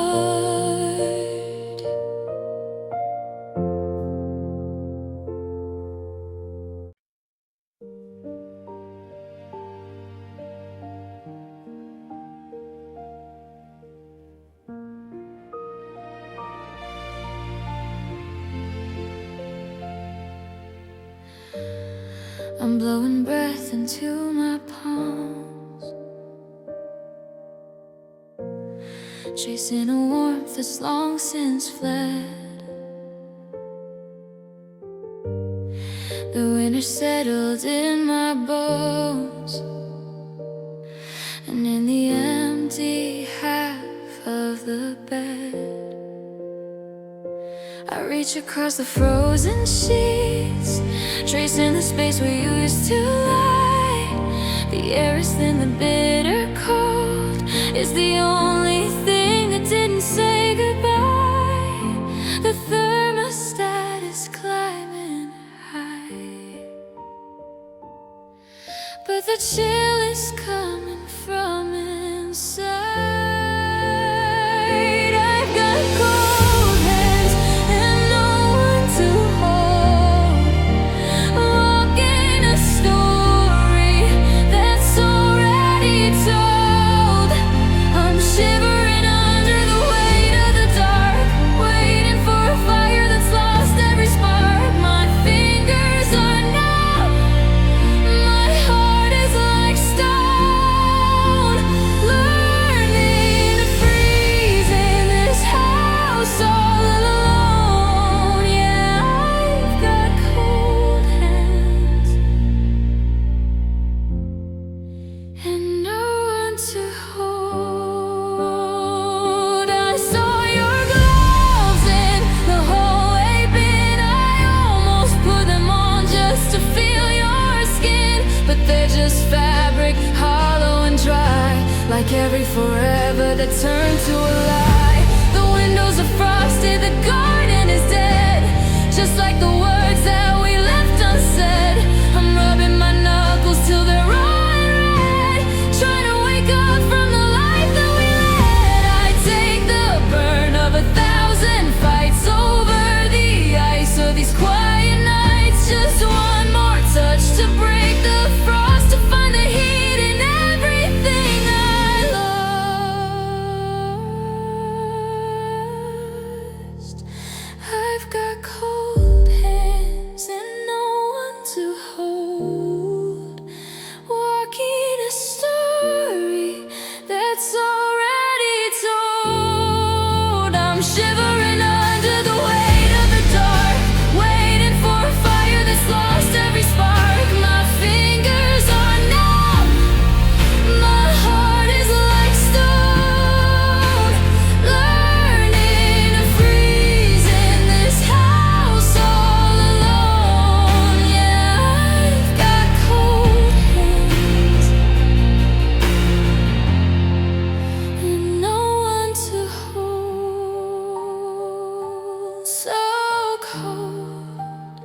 I'm blowing breath into my palms, chasing a warmth that's long since fled. The winter settled in my bones, and in the empty half of the bed I reach across the frozen sheets, tracing the space we used to lie. The air is thin, the bitter cold is the only thing that didn't say goodbye. The thermostat is climbing high, but the chill is coming from inside. I've got cold hands and no one to hold, walking a story that's already told. I'm shivering under the weight of the dark, waiting for a fire that's lost every spark. My fingers are numb, my heart is like stone, learning to freeze in this house all alone. Yeah, I've got cold hands and no one to hold. I saw your gloves in the hallway bin. I almost put them on just to feel your skin, but they're just fabric, hollow and dry, like every forever that turned to a lie. The windows are frosted, the garden is dead, just like the words that we left unsaid. I'm rubbing my knuckles till they're all red, trying to wake up from the life that we led. I take the burn of 1,000 fights over the ice of these quiet nights. Just one more touch to break the frost, to find the heat in everything I lost. I've got cold hands and no one to hold, walking a story that's already told. I'm shivering under the weight of the dark, waiting for a fire that's lost every spark. My fingers are numb, my heart is like stone, learning to freeze in this house all alone. Yeah, I've got cold hands and no one to hold. So cold,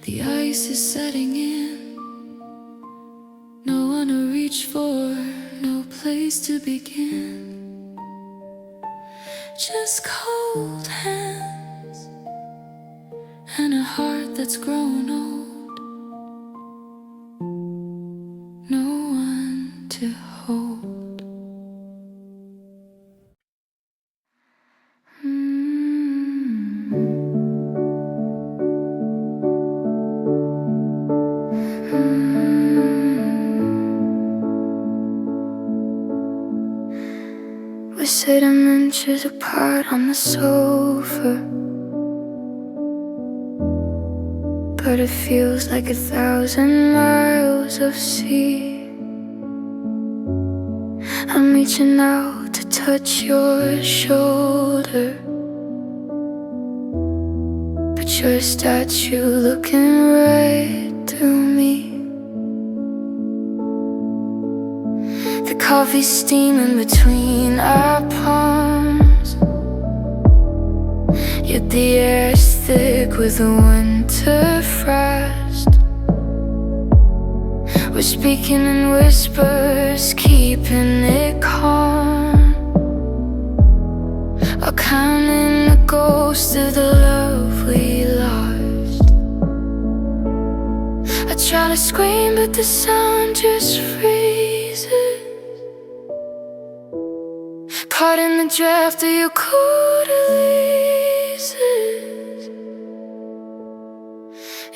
the ice is setting in, no one to reach for, no place to begin. Just cold hands and a heart that's grown old, no one to hold. We're sitting inches apart on the sofa, but it feels like 1,000 miles of sea. I'm reaching out to touch your shoulder, but you're a statue looking right through me. The coffee's steaming between our palms, yet the air's thick with a winter frost. We're speaking in whispers, keeping it calm, while counting the ghosts of the love we lost. I try to scream, but the sound just freezes. Caught in the draft of your cold releases.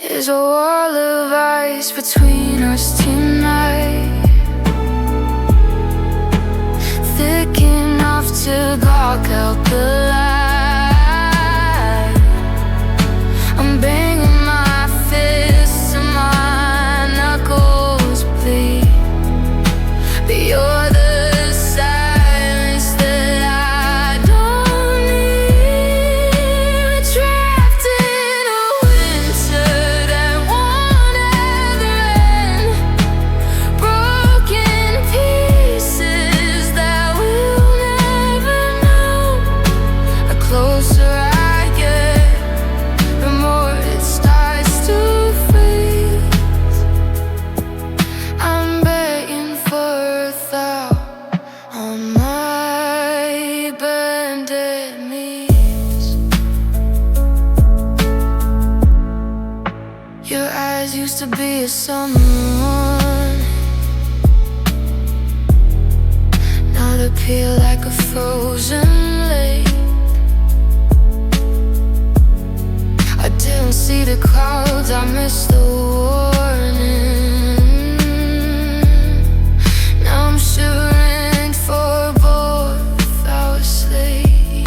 There's a wall of ice between us tonight, thick enough to block out the light. I'm banging my fists and my knuckles bleed, but you're the silence that I don't need. Trapped in a winter that won't ever end, broken pieces that we'll never know. The closer I get, the more it starts to freeze. I'm begging for a thaw on my bended knees. Your eyes used to be a someone, now they peel like a frozen lake. I didn't see the clouds, I missed the warning. Now I'm shivering for both our slate.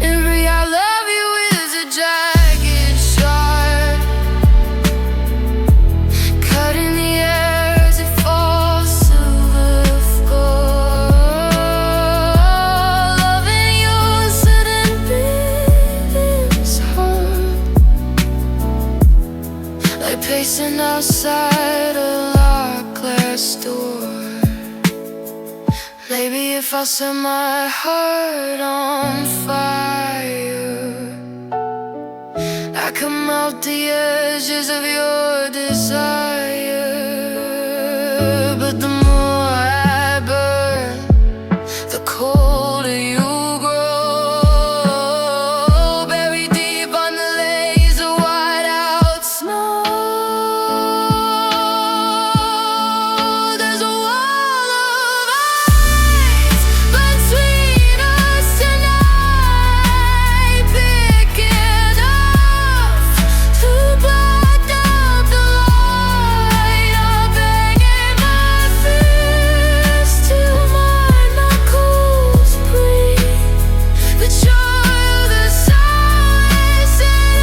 Every I love you is a jagged shot, cutting the air as it falls to the floor. Loving you sudden beating's hard, like pacing outside a locked glass door. Maybe if I set my heart on fire, I can melt the edges of your desire. But the more I burn, the colder you grow, buried deep on the layers of white out snow. There's a wall of ice between us tonight, thick enough to block out the light. I'm banging my fist till my knuckles bleed, but you're the silence that I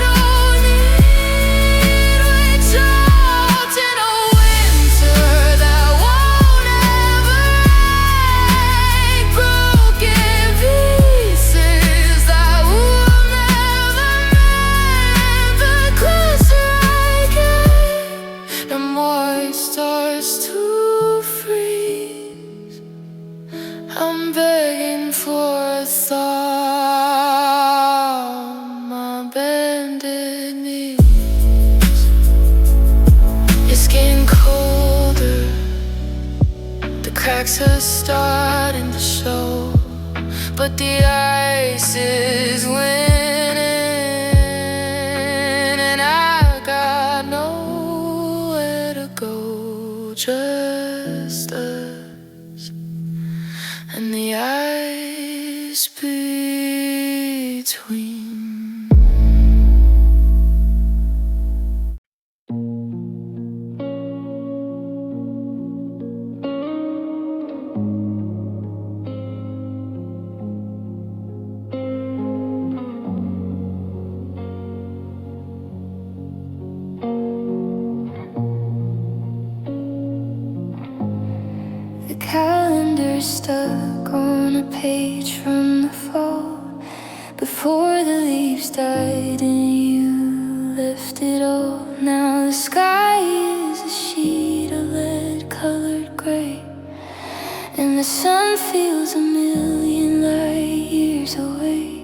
don't need. We're trapped in a winter that won't ever end, broken pieces that will never mend. The closer I get, the more it starts to freeze. I'm begging for a thaw, my bended knees. It's getting colder, the cracks are starting to show, but the ice is winning, and I got nowhere to go, just us and the ice between. letter stuck on a page from the fall, before the leaves died and you left it all. Now the sky is a sheet of lead-colored gray, and the sun feels a million light years away.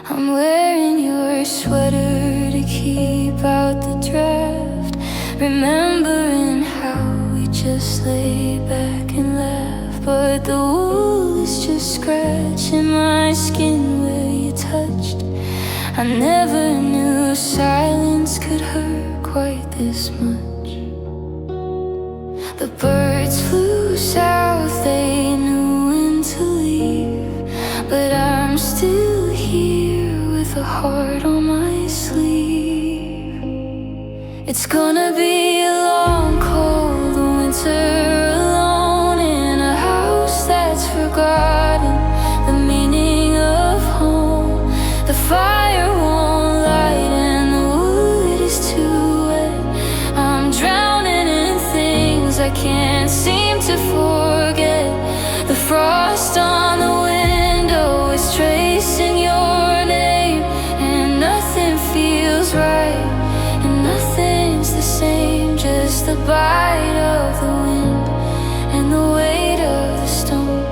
I'm wearing your sweater to keep out the draft, remembering how we just lay back and laugh. But the wool is just scratching my skin where you touched. I never knew silence could hurt quite this much. The birds flew south, they knew when to leave, but I'm still here with a heart on my sleeve. It's gonna be a long, cold winter alone in a house that's forgotten the meaning of home. The fire won't light and the wood is too wet. I'm drowning in things I can't seem to forget. The frost on the window is tracing your name, and nothing feels right and nothing's the same. Just the bite of the wind and the weight of the stone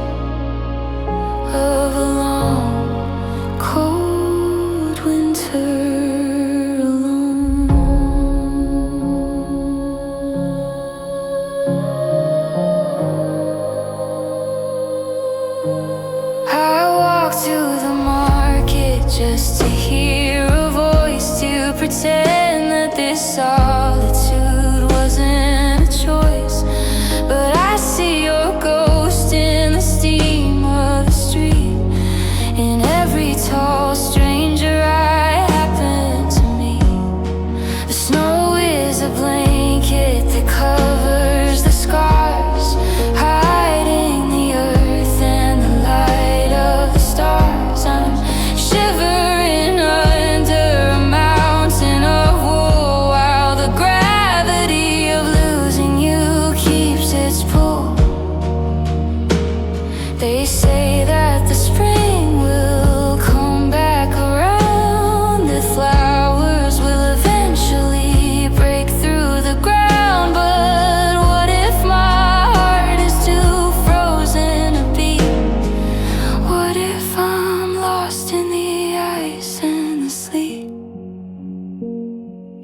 of a long, cold winter alone. I walk to the market just to hear a voice, to pretend that this solitude wasn't a choice. But I see your ghost in the steam of the street, in every tall stranger I happen to meet. The snow is a blanket that covers the scars, hiding the earth and the light of the stars. I'm shivering under a mountain of wool, while the gravity of losing you keeps its pull. They say that the spring will come back around, the flowers will eventually break through the ground. But what if my heart is too frozen to beat? What if I'm lost in the ice and the sleet?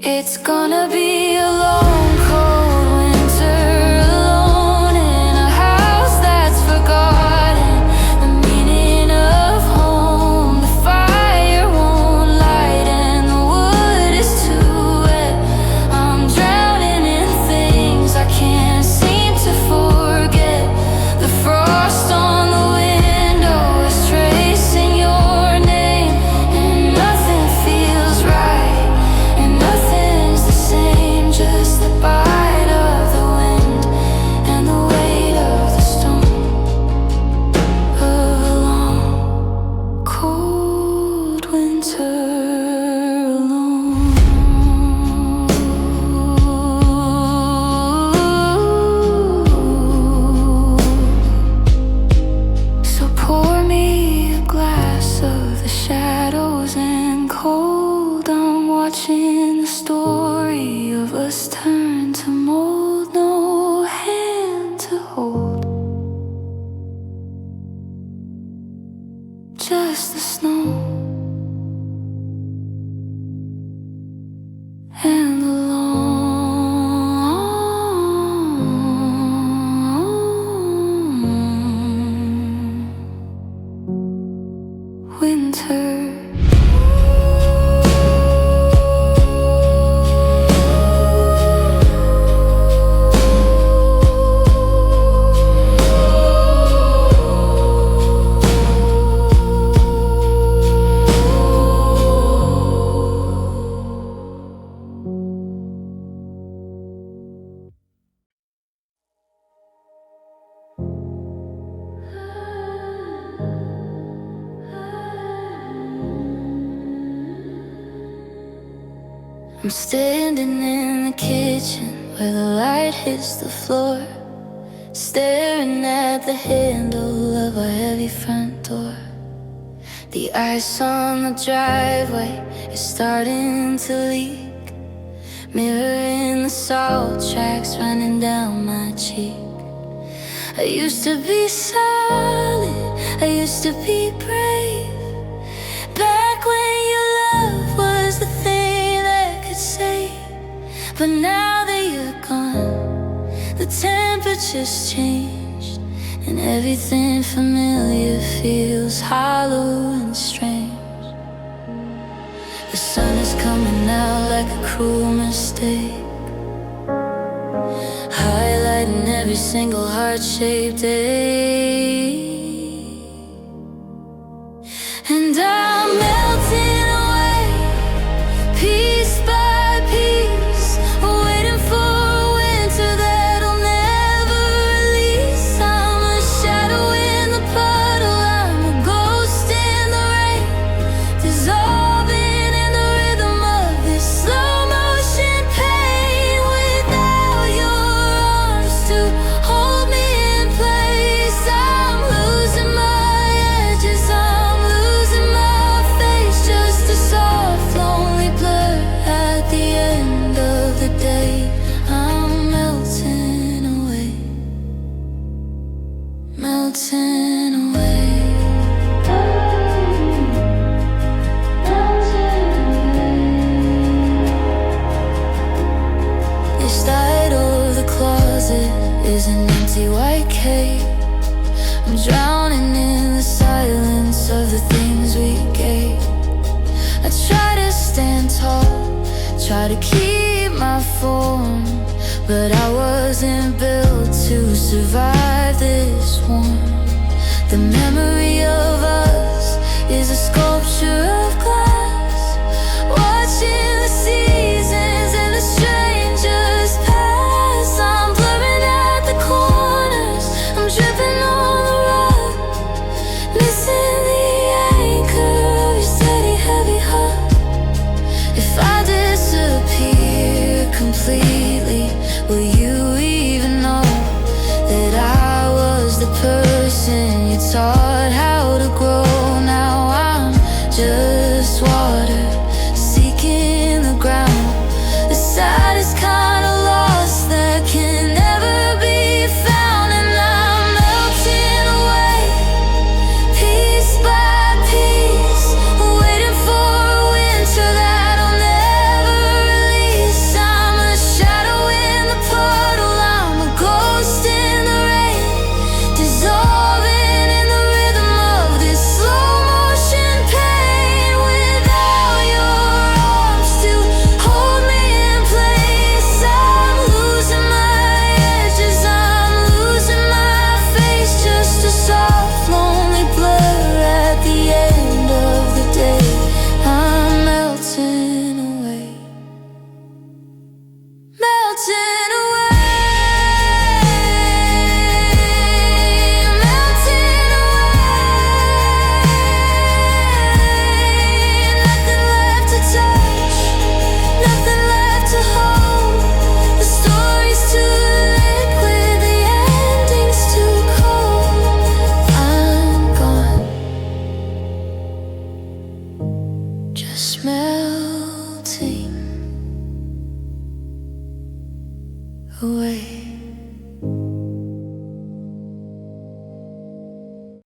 It's gonna be a long, cold winter alone in a house that's forgotten the meaning of home. The fire won't light and the wood is too wet. I'm drowning in things I can't seem to forget. The frost on the window is tracing your name, and nothing feels right and nothing's the same. Just the bite of the wind and the weight of the stone of a long, cold winter alone. So pour me a glass of the shadows and cold. I'm watching the story of us turn to mold, no hand to hold, just the snow and the long winter. I'm standing in the kitchen where the light hits the floor, staring at the handle of our heavy front door. The ice on the driveway is starting to leak, mirroring the salt tracks running down my cheek. I used to be solid, I used to be brave, back when your love was the thing that could save. But now that you're gone, the temperature's changed, and everything familiar feels hollow and strange. The sun is coming out like a cruel mistake, highlighting every single heart-shaped day. And I'm melting away, piece by piece, waiting for a winter that'll never release. I'm a shadow in the puddle, I'm a ghost in the rain, dissolving in the rhythm of this slow motion pain. Without your arms to hold me in place, I'm losing my edges, I'm losing my face, just a soft, lonely blur at the end of the day. I'm melting away, melting away. This side of the closet is an empty white cave. I'm drowning in the silence of the things we gave. I try to stand tall, try to keep my form, but I wasn't built to survive this warmth. The memory of us is a sculpture of glass, watching the seasons and the strangers pass. I'm blurring at the corners, I'm dripping on the rug, missing the anchor of your steady, heavy heart. If I disappear completely, will you even know that I was the person you taught how to grow? Now I'm just water seeking the ground, the saddest kind of loss that can never be found. And I'm melting away, piece by piece, waiting for a winter that'll never release. I'm a shadow in the puddle, I'm a ghost in the rain, dissolving in the rhythm of this slow motion pain. Without your arms to hold me in place, I'm losing my edges, I'm losing my face, just a soft, lonely blur at the end of the day. I'm melting away, melting away, melting away. Nothing left to touch, nothing left to hold. The story's too liquid, the ending's too cold. I'm gone, just melting away.